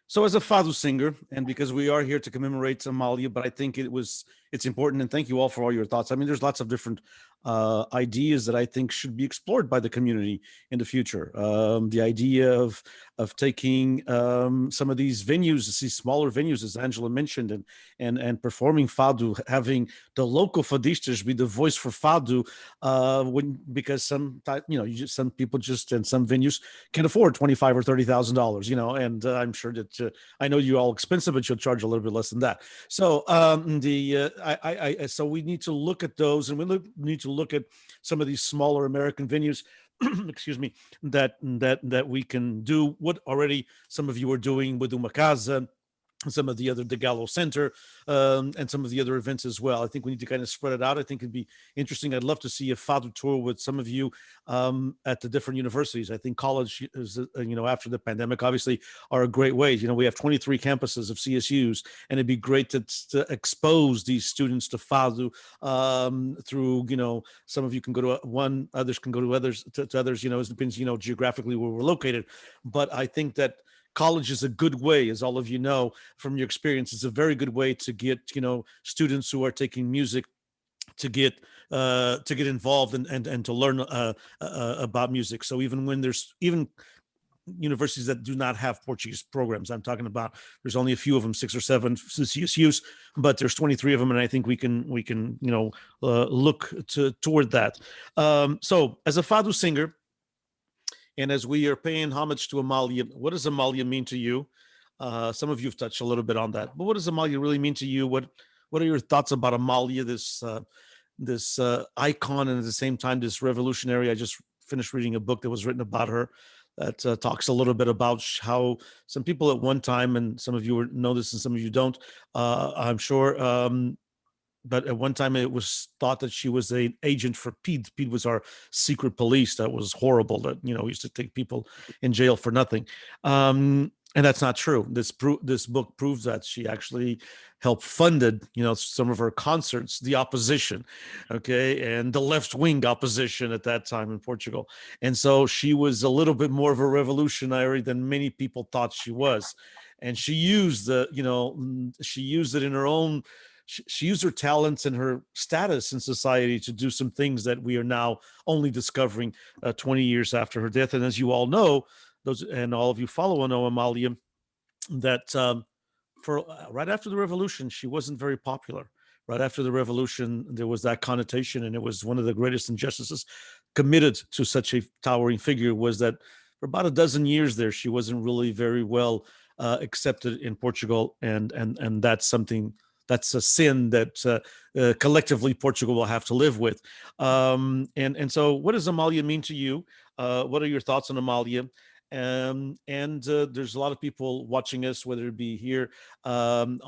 So as a Fado singer, and because we are here to commemorate Amalia, but I think it's important, and thank you all for all your thoughts. I mean, there's lots of different ideas that I think should be explored by the community in the future. The idea of taking some of these venues, these smaller venues, as Angela mentioned, and performing Fado, having the local Fadistas be the voice for Fado, because some people and some venues can afford $25,000 or $30,000, you know, and I'm sure that I know you're all expensive, but you'll charge a little bit less than that. So so we need to look at those, and we need to look at some of these smaller American venues, excuse me, that we can do what already some of you are doing with Uma Casa, some of the other DeGallo Center, and some of the other events as well. I think we need to kind of spread it out. I think it'd be interesting. I'd love to see a Fado tour with some of you at the different universities. I think college is, after the pandemic, obviously, are a great way. We have 23 campuses of CSUs, and it'd be great to expose these students to Fado through, some of you can go to one, others can go to others, to others, it depends, geographically where we're located. But I think that college is a good way, as all of you know from your experience. It's a very good way to get students who are taking music to get involved and to learn about music. So even when there's universities that do not have Portuguese programs, I'm talking about, there's only a few of them, 6 or 7 CSUs, but there's 23 of them, and I think we can look toward that. So as a Fado singer, and as we are paying homage to Amalia, what does Amalia mean to you? Some of you have touched a little bit on that, but what does Amalia really mean to you? What are your thoughts about Amalia, this icon, and at the same time, this revolutionary? I just finished reading a book that was written about her that talks a little bit about how some people at one time, and some of you know this and some of you don't, I'm sure, but at one time it was thought that she was an agent for PED. PED was our secret police. That was horrible. That used to take people in jail for nothing, and that's not true. This book proves that she actually helped funded some of her concerts, the opposition, okay, and the left-wing opposition at that time in Portugal. And so she was a little bit more of a revolutionary than many people thought she was, and she used she used it in her own. She used her talents and her status in society to do some things that we are now only discovering 20 years after her death. And as you all know, and all of you follow Amalia, that for right after the revolution, she wasn't very popular. Right after the revolution, there was that connotation, and it was one of the greatest injustices committed to such a towering figure, was that for about a dozen years there, she wasn't really very well accepted in Portugal, and that's something. That's a sin that collectively Portugal will have to live with. And so, what does Amalia mean to you? What are your thoughts on Amalia? And there's a lot of people watching us, whether it be here on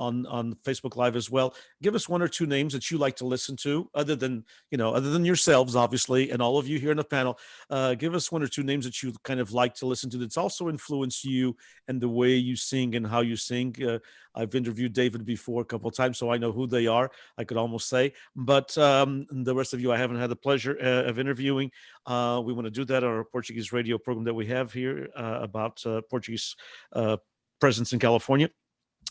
Facebook Live as well. Give us 1 or 2 names that you like to listen to, other than yourselves, obviously, and all of you here in the panel. Give us 1 or 2 names that you kind of like to listen to that's also influenced you and the way you sing and how you sing. I've interviewed David before a couple of times, so I know who they are, I could almost say. But the rest of you, I haven't had the pleasure of interviewing. We want to do that on our Portuguese radio program that we have here about Portuguese presence in California.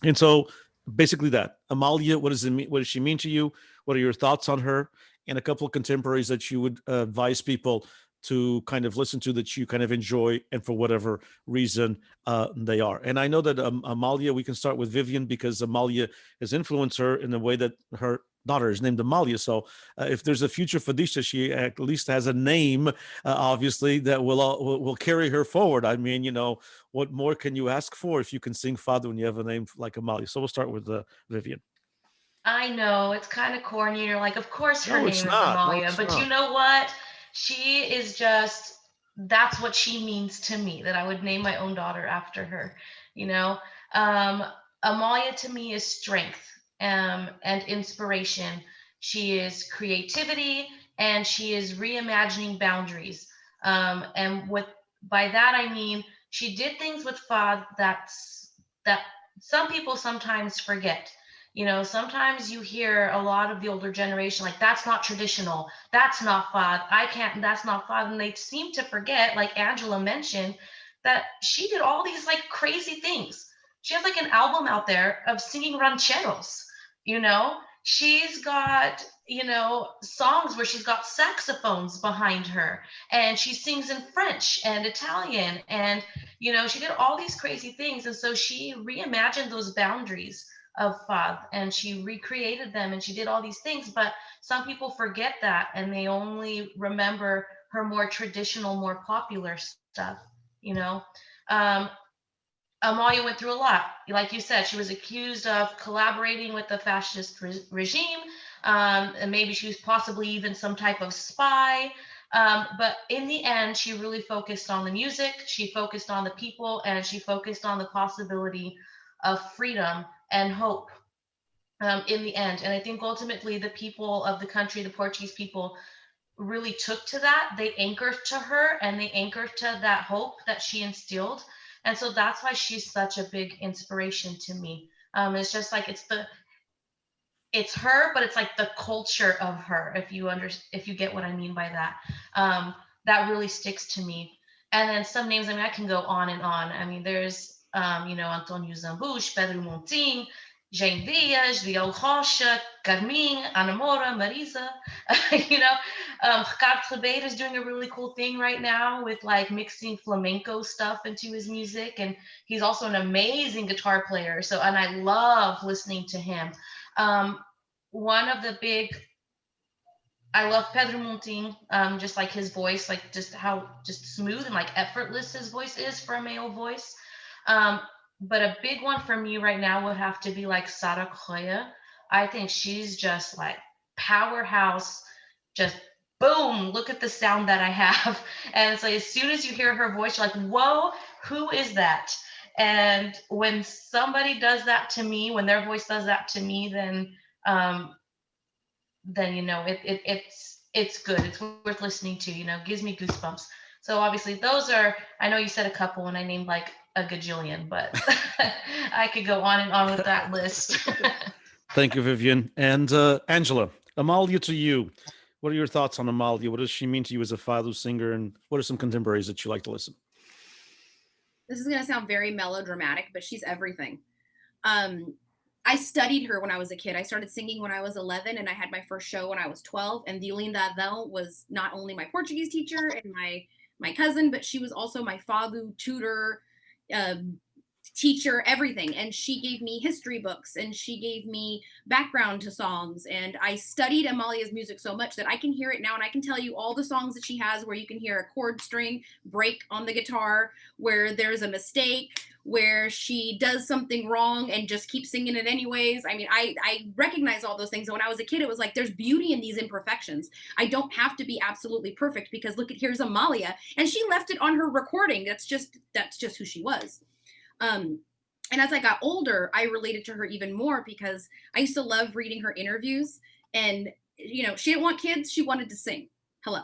And so basically that. Amalia, what does it mean? What does she mean to you? What are your thoughts on her? And a couple of contemporaries that you would advise people to kind of listen to, that you kind of enjoy, and for whatever reason they are. And I know that Amalia, we can start with Vivian, because Amalia has influenced her in the way that her daughter is named Amalia. So if there's a future Fadista, she at least has a name, obviously, that will carry her forward. I mean, what more can you ask for if you can sing Fado and you have a name like Amalia? So we'll start with Vivian. I know it's kind of corny. You're like, of course her No, name it's is not. No, Amalia, it's but not. you know what? She is just, that's what she means to me, that I would name my own daughter after her. Amalia to me is strength and inspiration. She is creativity, and she is reimagining boundaries. And by that I mean, she did things with Fad that some people sometimes forget. Sometimes you hear a lot of the older generation, like, that's not traditional, that's not Fad, that's not Fad. And they seem to forget, like Angela mentioned, that she did all these like crazy things. She has like an album out there of singing rancheros. She's got, songs where she's got saxophones behind her, and she sings in French and Italian. And, she did all these crazy things. And so she reimagined those boundaries of Fad, and she recreated them, and she did all these things. But some people forget that, and they only remember her more traditional, more popular stuff. Amalia went through a lot. Like you said, she was accused of collaborating with the fascist regime, and maybe she was possibly even some type of spy. But in the end, she really focused on the music, she focused on the people, and she focused on the possibility of freedom and hope in the end. And I think ultimately the people of the country, the Portuguese people, really took to that. They anchored to her, and they anchored to that hope that she instilled. And so that's why she's such a big inspiration to me. It's just like it's her, but it's like the culture of her. If you get what I mean by that, that really sticks to me. And then some names, I mean, I can go on and on. I mean, there's Antonio Zambush, Pedro Montim, Jane Diaz, Miguel Rocha, Carmine, Anamora, Marisa. Ricardo Ribeiro is doing a really cool thing right now with like mixing flamenco stuff into his music, and he's also an amazing guitar player. So, and I love listening to him. One of the big, I love Pedro Montim, just like his voice, like just how just smooth and like effortless his voice is for a male voice. But a big one for me right now would have to be like Sara Correa. I think she's just like powerhouse, just boom, look at the sound that I have. And it's like, as soon as you hear her voice, you're like, whoa, who is that? And when somebody does that to me, when their voice does that to me, then it's good. It's worth listening to, gives me goosebumps. So obviously those are, I know you said a couple and I named like a gajillion, but I could go on and on with that list. Thank you, Vivian. And Angela, Amalia to you. What are your thoughts on Amalia? What does she mean to you as a Fado singer? And what are some contemporaries that you like to listen? This is going to sound very melodramatic, but she's everything. I studied her when I was a kid. I started singing when I was 11, and I had my first show when I was 12. And Diolinda Adel was not only my Portuguese teacher and my cousin, but she was also my Fadu tutor, teacher, everything. And she gave me history books, and she gave me background to songs. And I studied Amalia's music so much that I can hear it now, and I can tell you all the songs that she has where you can hear a chord string break on the guitar, where there's a mistake, where she does something wrong and just keeps singing it anyways. I mean, I recognize all those things. And when I was a kid, it was like, there's beauty in these imperfections. I don't have to be absolutely perfect, because look at, here's Amalia, and she left it on her recording. That's just who she was. And as I got older, I related to her even more, because I used to love reading her interviews. And, she didn't want kids. She wanted to sing. Hello.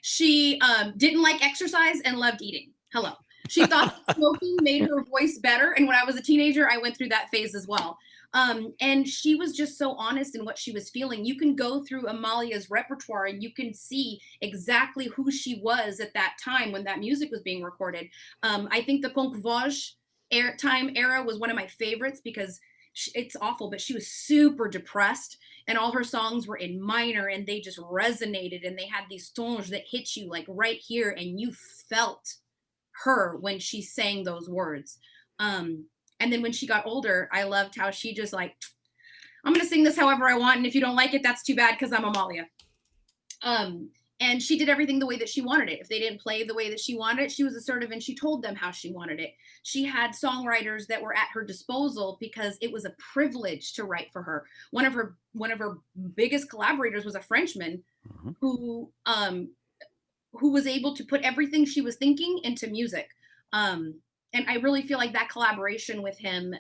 She didn't like exercise and loved eating. Hello. She thought smoking made her voice better. And when I was a teenager, I went through that phase as well. And she was just so honest in what she was feeling. You can go through Amalia's repertoire and you can see exactly who she was at that time when that music was being recorded. I think the Punk Voz era was one of my favorites, because it's awful, but she was super depressed, and all her songs were in minor, and they just resonated, and they had these tones that hit you like right here, and you felt her when she sang those words. And then when she got older, I loved how she just like, I'm gonna sing this however I want, and if you don't like it, that's too bad, because I'm Amalia. And she did everything the way that she wanted it. If they didn't play the way that she wanted it, she was assertive and she told them how she wanted it. She had songwriters that were at her disposal, because it was a privilege to write for her. One of her biggest collaborators was a Frenchman who was able to put everything she was thinking into music. And I really feel like that collaboration with him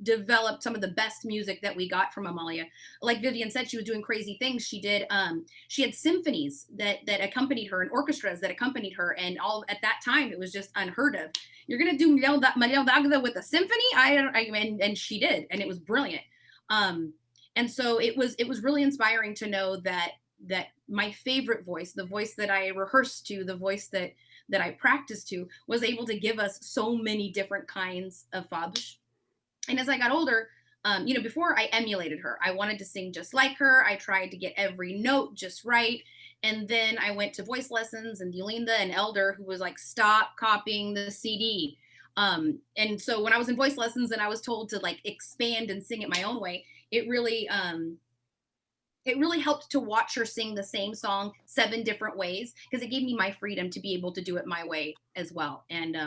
developed some of the best music that we got from Amalia. Like Vivian said, she was doing crazy things. She had symphonies that accompanied her, and orchestras that accompanied her, and all at that time it was just unheard of. You're gonna do Maria D'Agda with a symphony? And she did, and it was brilliant. And so it was really inspiring to know that my favorite voice, the voice that I rehearsed to, the voice that I practiced to, was able to give us so many different kinds of fados. And as I got older, before I emulated her, I wanted to sing just like her. I tried to get every note just right. And then I went to voice lessons, and Diolinda and Elder, who was like, stop copying the CD. And so when I was in voice lessons and I was told to like expand and sing it my own way, it really helped to watch her sing the same song 7 different ways, because it gave me my freedom to be able to do it my way as well. And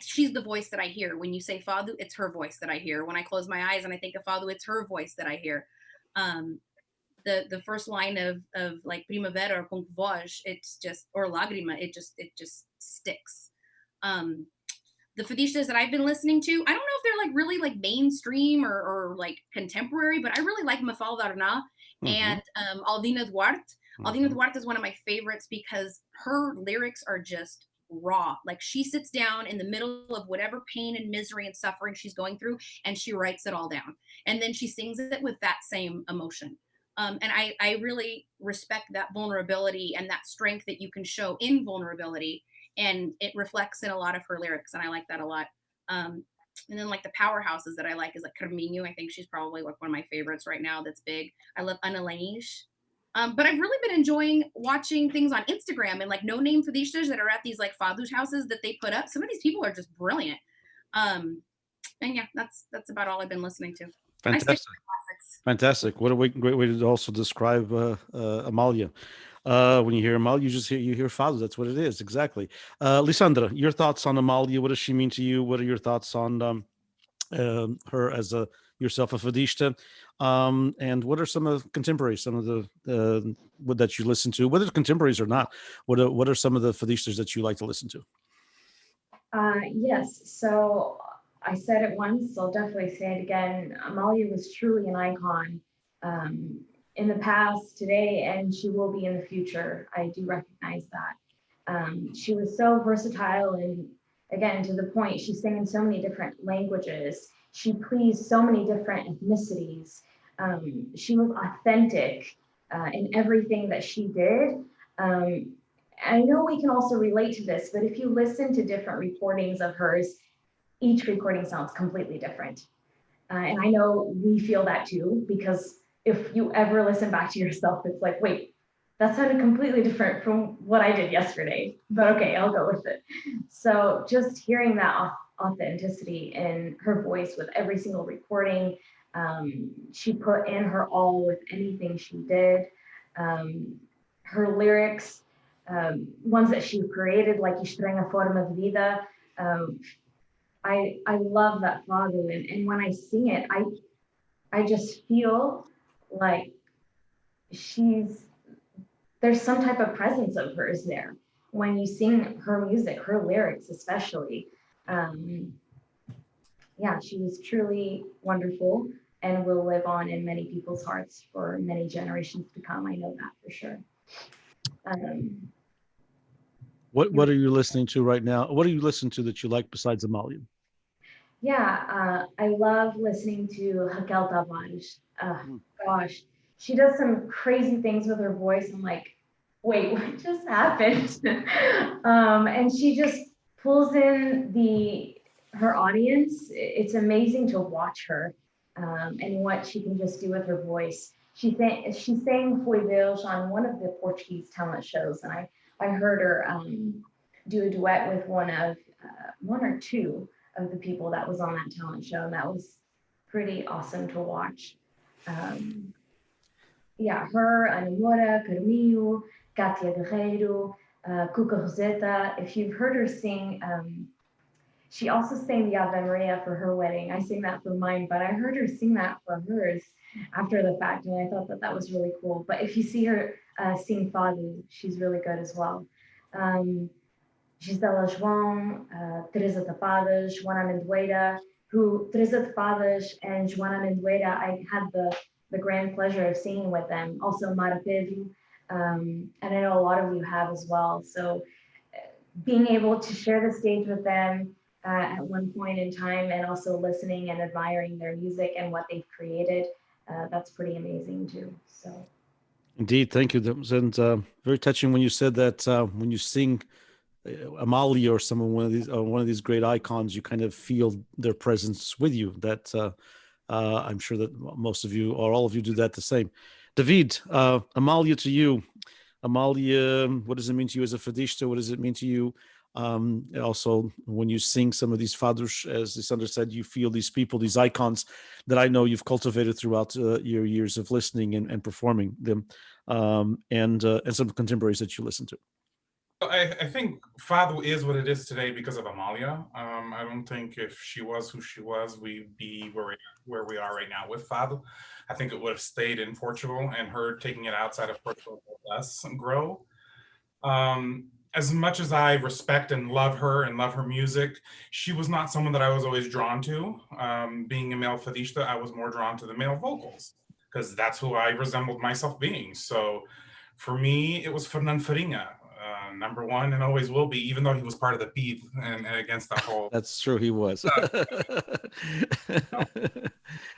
she's the voice that I hear. When you say Fadu, it's her voice that I hear. When I close my eyes and I think of Fadu, it's her voice that I hear. The first line of like Primavera or Punk Voz, it's just, or Lágrima, it just sticks. the Fadistas that I've been listening to, I don't know if they're like really like mainstream or like contemporary, but I really like Mafalda and Aldina Duarte. Aldina Duarte is one of my favorites because her lyrics are just raw. Like she sits down in the middle of whatever pain and misery and suffering she's going through, and she writes it all down. And then she sings it with that same emotion. And I really respect that vulnerability and that strength that you can show in vulnerability. And it reflects in a lot of her lyrics. And I like that a lot. And then like the powerhouses that I like is like Carminho. I think she's probably like one of my favorites right now that's big. I love Ana Laís. But I've really been enjoying watching things on Instagram and like no-name Fadistas that are at these like Fadu houses that they put up. Some of these people are just brilliant. And yeah, that's about all I've been listening to. Fantastic. Fantastic. What a great way to also describe Amalia. When you hear Amalia, you hear Fado. That's what it is. Exactly. Lisandra, your thoughts on Amalia? What does she mean to you? What are your thoughts on her as yourself a Fadista? And what are some of the contemporaries, some of the what that you listen to, whether it's contemporaries or not? What are some of the Fadistas that you like to listen to? Yes. So I said it once, so I'll definitely say it again. Amalia was truly an icon in the past, today, and she will be in the future. I do recognize that. She was so versatile, and again, to the point, she sang in so many different languages. She pleased so many different ethnicities. She was authentic in everything that she did. I know we can also relate to this, but if you listen to different recordings of hers, each recording sounds completely different. And I know we feel that too, because if you ever listen back to yourself, it's like, wait, that sounded completely different from what I did yesterday, but okay, I'll go with it. So just hearing that authenticity in her voice with every single recording, she put in her all with anything she did. Her lyrics, ones that she created, like Estranha Forma de Vida, I love that Fado, and when I sing it, I just feel like there's some type of presence of hers there when you sing her music, her lyrics especially. Yeah, she was truly wonderful and will live on in many people's hearts for many generations to come. I know that for sure. What are you listening to right now? What are you listening to that you like besides Amalia? Yeah, I love listening to Raquel Tavares. Gosh, she does some crazy things with her voice. I'm like, wait, what just happened? And she just pulls in her audience. It's amazing to watch her and what she can just do with her voice. She sang Foi Deus on one of the Portuguese talent shows, and I heard her do a duet with one or two of the people that was on that talent show, and that was pretty awesome to watch. Yeah, her, Anamora, Carminho, Katia Guerreiro, Cuca Rosetta. If you've heard her sing, she also sang the Ave Maria for her wedding. I sing that for mine, but I heard her sing that for hers after the fact, and I thought that was really cool. But if you see her sing Fadu, she's really good as well. Gisela João, Teresa Tapadas, Joana Mendoeira, Teresa Tapadas and Joana Mendoeira, I had the grand pleasure of singing with them. Also Mara Pedro, and I know a lot of you have as well. So being able to share the stage with them at one point in time, and also listening and admiring their music and what they've created, that's pretty amazing too. So. Indeed, thank you. That was very touching when you said that when you sing Amalia or one of these great icons, you kind of feel their presence with you. That I'm sure that most of you or all of you do that the same. David, Amalia to you. Amalia, what does it mean to you as a Fadista? What does it mean to you? Also, when you sing some of these fados, as Lisandra said, you feel these people, these icons that I know you've cultivated throughout your years of listening and performing them, and some contemporaries that you listen to. I think Fado is what it is today because of Amalia. I don't think if she was who she was, we'd be where we are right now with Fado. I think it would have stayed in Portugal, and her taking it outside of Portugal helped us grow. as much as I respect and love her music, she was not someone that I was always drawn to. Being a male Fadista, I was more drawn to the male vocals because that's who I resembled myself being. So for me, it was Fernando Farinha, number one, and always will be, even though he was part of the beat and against that whole. That's true, he was.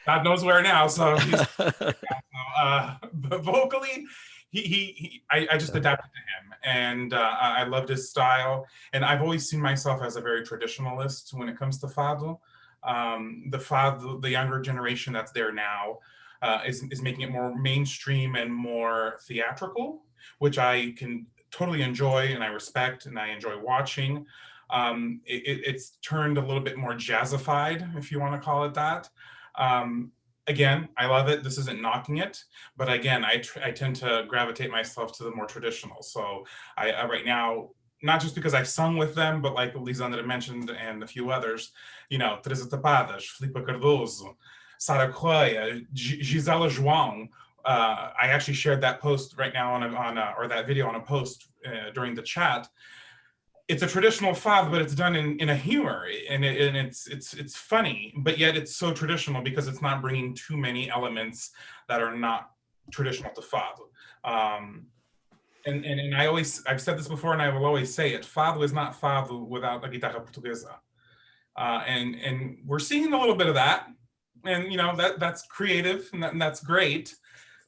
God knows where now. So he's, but vocally, I just adapted to him, and I loved his style. And I've always seen myself as a very traditionalist when it comes to Fado. The Fado, the younger generation that's there now, is making it more mainstream and more theatrical, which I can totally enjoy and I respect and I enjoy watching. It's turned a little bit more jazzified, if you want to call it that. Again, I love it. This isn't knocking it, but again, I tend to gravitate myself to the more traditional. So I right now, not just because I've sung with them, but like Lisandra mentioned and a few others, you know, Teresa Tapadas, Filipa Cardoso, Sara Coya, Gisela João. I actually shared that post right now or that video on a post during the chat. It's a traditional fado, but it's done in a humor, and it's funny, but yet it's so traditional because it's not bringing too many elements that are not traditional to fado. And I've said this before, and I will always say it: fado is not fado without a guitarra portuguesa, and we're seeing a little bit of that, and you know that's creative and that's great.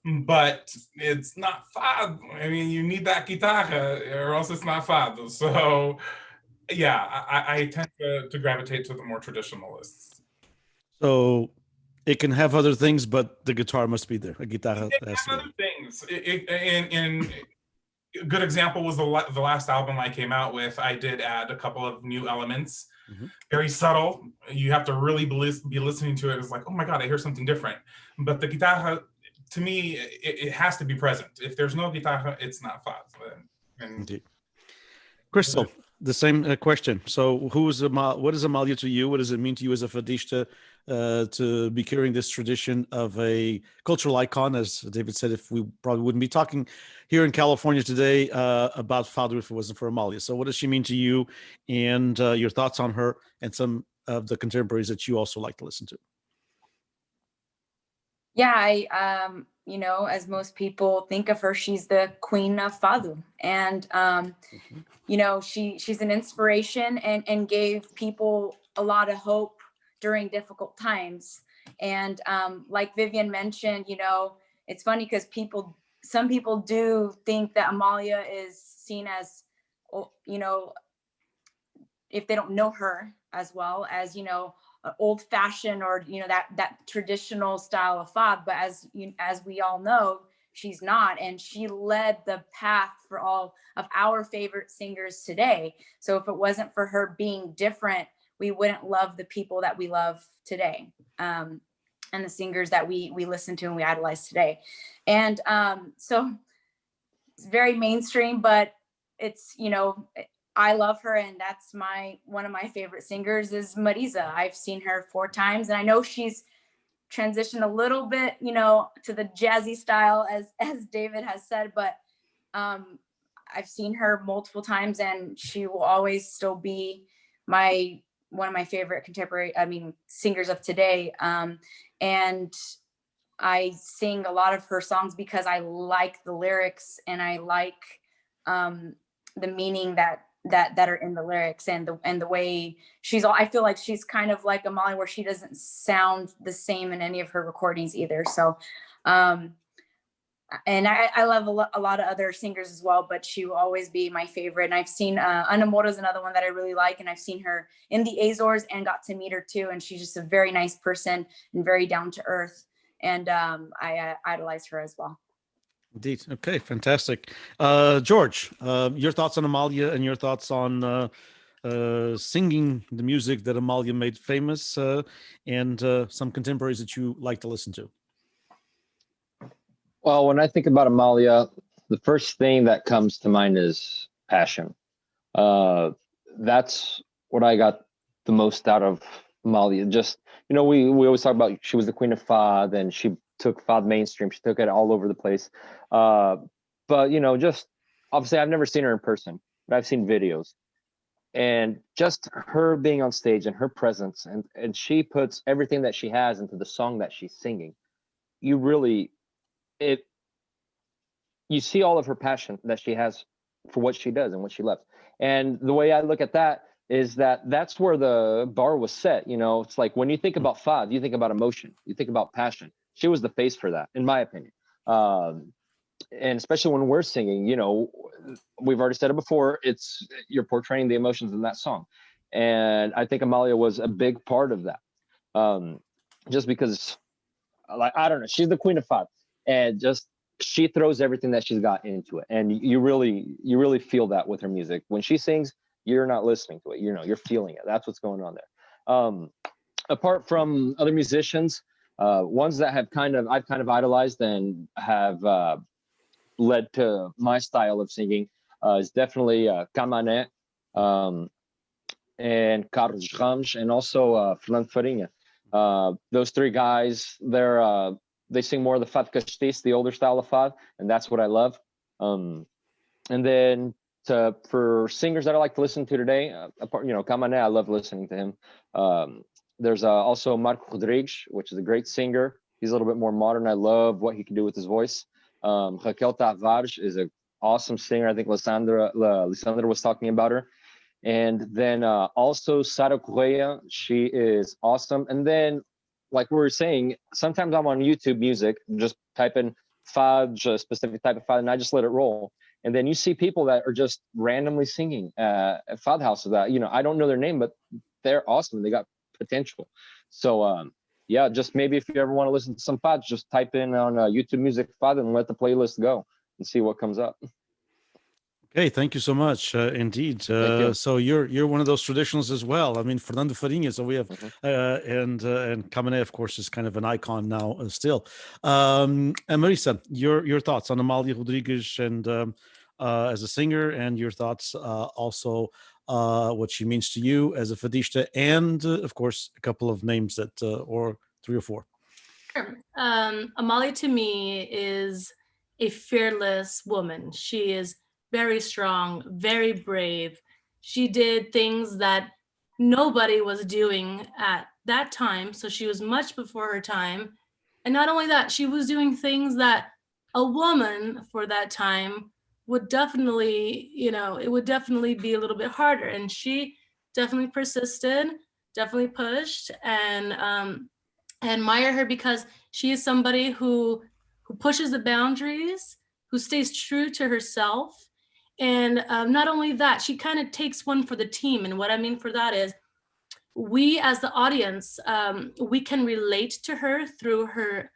But it's not fado. I mean, you need that guitarra or else it's not fado. So yeah, I tend to gravitate to the more traditionalists. So it can have other things, but the guitar must be there. A guitarra has to be other things. And a good example was the last album I came out with. I did add a couple of new elements. Mm-hmm. Very subtle. You have to really be listening to it. It's like, oh my God, I hear something different. But the guitarra, to me, it has to be present. If there's no guitarra, it's not fado. Indeed. Crystal, the same question. So, what is Amalia to you? What does it mean to you as a Fadista to be carrying this tradition of a cultural icon? As David said, if we probably wouldn't be talking here in California today about Fado if it wasn't for Amalia. So, what does she mean to you, and your thoughts on her and some of the contemporaries that you also like to listen to? Yeah, you know, as most people think of her, she's the queen of Fado. And, you know, she's an inspiration and gave people a lot of hope during difficult times. And like Vivian mentioned, you know, it's funny because some people do think that Amalia is seen as, you know, if they don't know her as well as, you know, old-fashioned or, you know, that traditional style of fado, but as we all know, she's not, and she led the path for all of our favorite singers today. So if it wasn't for her being different, we wouldn't love the people that we love today, and the singers that we listen to and we idolize today. And so it's very mainstream, but it's, you know, I love her, and that's one of my favorite singers is Marisa. I've seen her 4 times, and I know she's transitioned a little bit, you know, to the jazzy style as David has said, but I've seen her multiple times, and she will always still be one of my favorite singers of today. And I sing a lot of her songs because I like the lyrics, and I like the meaning that are in the lyrics, and the way I feel like she's kind of like Amalia, where she doesn't sound the same in any of her recordings either. So and I love a lot of other singers as well, but she will always be my favorite. And I've seen Anamora is another one that I really like, and I've seen her in the Azores and got to meet her too, and she's just a very nice person and very down to earth, and I idolize her as well. Indeed. Okay, fantastic. George, your thoughts on Amalia and your thoughts on singing the music that Amalia made famous, and some contemporaries that you like to listen to. Well, when I think about Amalia, the first thing that comes to mind is passion. That's what I got the most out of Amalia. Just, you know, we always talk about she was the queen of fado, and she took fado mainstream. She took it all over the place. But, you know, just obviously I've never seen her in person. but I've seen videos. And just her being on stage and her presence, and she puts everything that she has into the song that she's singing. You really, it, you see all of her passion that she has for what she does and what she loves. And the way I look at that is that that's where the bar was set. You know, it's like when you think about Fad, you think about emotion, you think about passion. She was the face for that, in my opinion. And especially when we're singing, you know, we've already said it before, it's, you're portraying the emotions in that song. And I think Amalia was a big part of that. Just because, like, I don't know, she's the queen of Fado, and just, she throws everything that she's got into it. And you really feel that with her music. When she sings, you're not listening to it, you know, you're feeling it. That's what's going on there. Apart from other musicians, ones that I've kind of idolized and have led to my style of singing is definitely Kamane, and Carlos Ramos, and also Fernando Farinha. Those three guys, they sing more of the Fado Castiço, the older style of Fado, and that's what I love. And then for singers that I like to listen to today, apart, you know, Kamane, I love listening to him. There's also Marco Rodrigues, which is a great singer. He's a little bit more modern. I love what he can do with his voice. Raquel Tavares is an awesome singer. I think Lissandra was talking about her. And then also Sara Correa, she is awesome. And then, like we were saying, sometimes I'm on YouTube Music, just type in Fado, a specific type of Fado, and I just let it roll. And then you see people that are just randomly singing at Fado houses that, you know, I don't know their name, but they're awesome. They got potential. So yeah, just maybe if you ever want to listen to some Fado, just type in on YouTube Music Fado and let the playlist go and see what comes up. Okay, thank you so much. Indeed. So you're one of those traditionals as well. I mean, Fernando Farinha. So we have and Kamane, of course, is kind of an icon now still. And Marisa, your thoughts on Amalia Rodrigues and as a singer, and your thoughts also what she means to you as a Fadista, and of course a couple of names that or 3 or 4. Sure. Amalia to me is a fearless woman. She is very strong, very brave. She did things that nobody was doing at that time. So she was much before her time. And not only that, she was doing things that a woman for that time would definitely, you know, it would definitely be a little bit harder. And she definitely persisted, definitely pushed, and I admire her because she is somebody who pushes the boundaries, who stays true to herself. And not only that, she kind of takes one for the team. And what I mean for that is, we as the audience, we can relate to her through her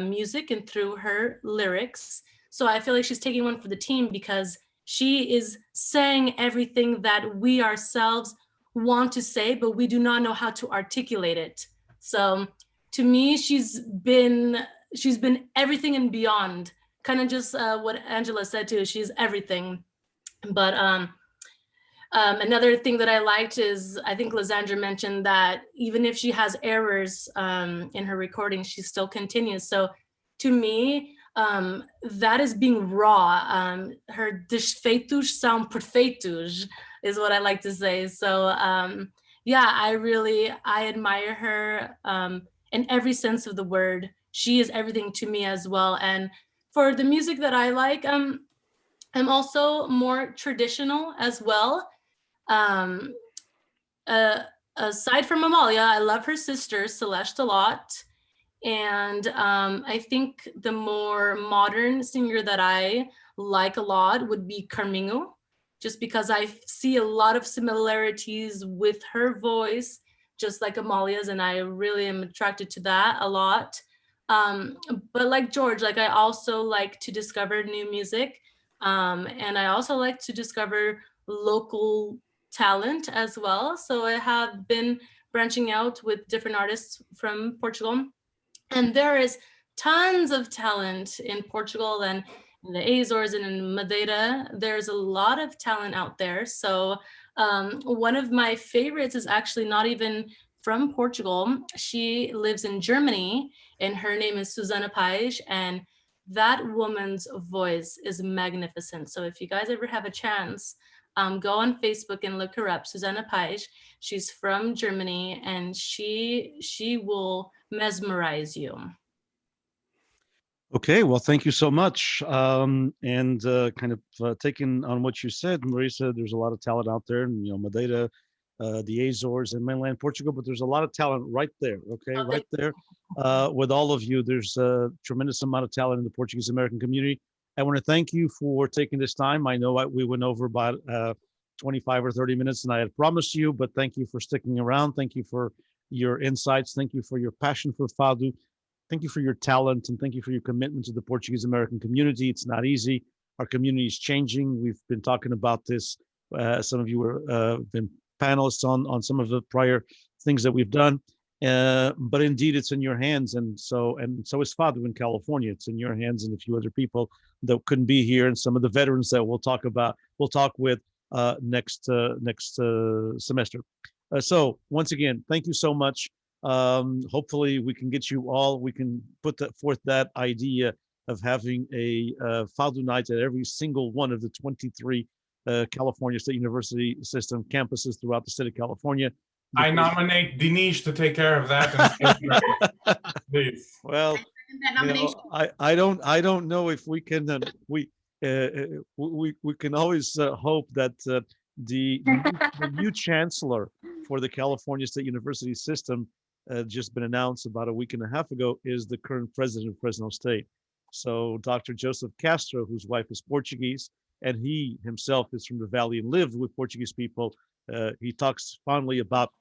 music and through her lyrics. So I feel like she's taking one for the team because she is saying everything that we ourselves want to say, but we do not know how to articulate it. So to me, she's been everything and beyond. Kind of just what Angela said too. She's everything. But another thing that I liked is, I think Lysandra mentioned that even if she has errors in her recording, she still continues. So to me, that is being raw. Her desfeitos são perfeitos is what I like to say. So yeah, I admire her in every sense of the word. She is everything to me as well. And for the music that I like, I'm also more traditional as well. Aside from Amalia, I love her sister Celeste a lot. And I think the more modern singer that I like a lot would be Carminho, just because I see a lot of similarities with her voice, just like Amalia's, and I really am attracted to that a lot. But like George, like I also like to discover new music. And I also like to discover local talent as well. So I have been branching out with different artists from Portugal. And there is tons of talent in Portugal and in the Azores and in Madeira. There's a lot of talent out there. So one of my favorites is actually not even from Portugal. She lives in Germany and her name is Susanna Paes, and that woman's voice is magnificent. So if you guys ever have a chance, Go on Facebook and look her up, Susanna Paich. She's from Germany, and she will mesmerize you. Okay, well, thank you so much. And kind of taking on what you said, Marisa, there's a lot of talent out there, and Madeira, the Azores, and mainland Portugal, but there's a lot of talent right there. Okay, right there with all of you. There's a tremendous amount of talent in the Portuguese-American community. I want to thank you for taking this time. I know we went over about 25 or 30 minutes, and I had promised you, but thank you for sticking around. Thank you for your insights. Thank you for your passion for Fado. Thank you for your talent, and thank you for your commitment to the Portuguese-American community. It's not easy. Our community is changing. We've been talking about this. Some of you have been panelists on some of the prior things that we've done. But indeed, it's in your hands, and so is Fado in California. It's in your hands, and a few other people that couldn't be here, and some of the veterans that we'll talk with next semester. So once again, thank you so much. Hopefully we can put forth that idea of having a Fado night at every single one of the 23 California State University system campuses throughout the state of California. I nominate Dinesh to take care of that. Please. Well, I don't know if we can. We can always hope that the new chancellor for the California State University system just been announced about a week and a half ago is the current president of Fresno State. So Dr. Joseph Castro, whose wife is Portuguese, and he himself is from the Valley and lived with Portuguese people. He talks fondly about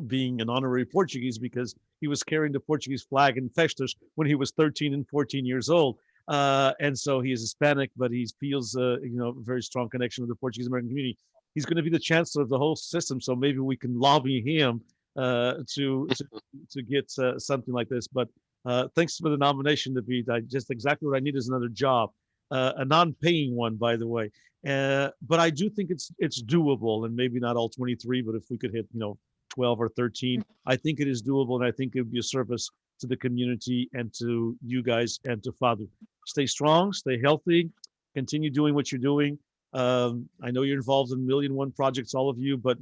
being an honorary Portuguese because he was carrying the Portuguese flag in Festas when he was 13 and 14 years old. And so he is Hispanic, but he feels a very strong connection with the Portuguese-American community. He's going to be the chancellor of the whole system, so maybe we can lobby him to get something like this. But thanks for the nomination, David. Just exactly what I need is another job, a non-paying one, by the way. But I do think it's doable, and maybe not all 23, but if we could hit 12 or 13, I think it is doable, and I think it would be a service to the community and to you guys and to Fado. Stay strong, stay healthy, continue doing what you're doing. I know you're involved in 1,000,001 projects, all of you, but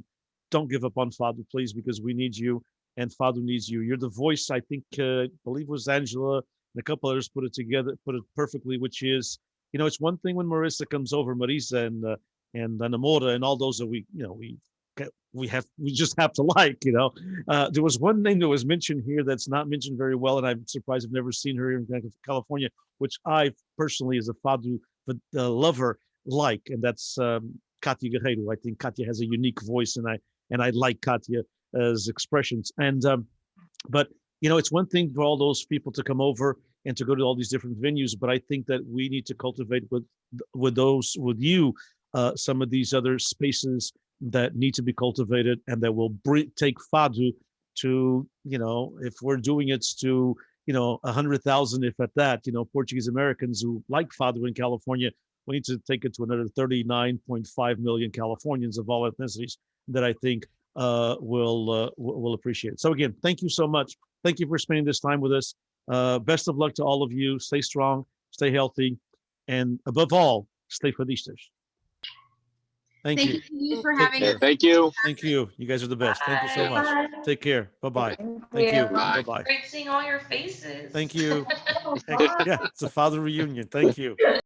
don't give up on Fado, please, because we need you and Fado needs you. You're the voice, I think, believe it was Angela and a couple others put it perfectly, which is, it's one thing when Marisa comes over, Marisa and Namora and all those that we just have to like, there was one name that was mentioned here that's not mentioned very well, and I'm surprised I've never seen her in California, which I personally, as a Fado lover, like, and that's Katia Guerrero. I think Katia has a unique voice, and I like Katia's expressions. And but it's one thing for all those people to come over and to go to all these different venues, but I think that we need to cultivate with you some of these other spaces that need to be cultivated and that will take Fado to, if we're doing it to, 100,000, if at that, Portuguese Americans who like Fado in California, we need to take it to another 39.5 million Californians of all ethnicities that I think will appreciate it. So again, thank you so much. Thank you for spending this time with us. Best of luck to all of you. Stay strong, stay healthy, and above all, stay Fadistas. Thank you for having us. Thank you. Thank you. You guys are the best. Thank you so much. Take care. Bye-bye. Thank you. Bye-bye. Great seeing all your faces. Thank you. Yeah, it's a Fado reunion. Thank you.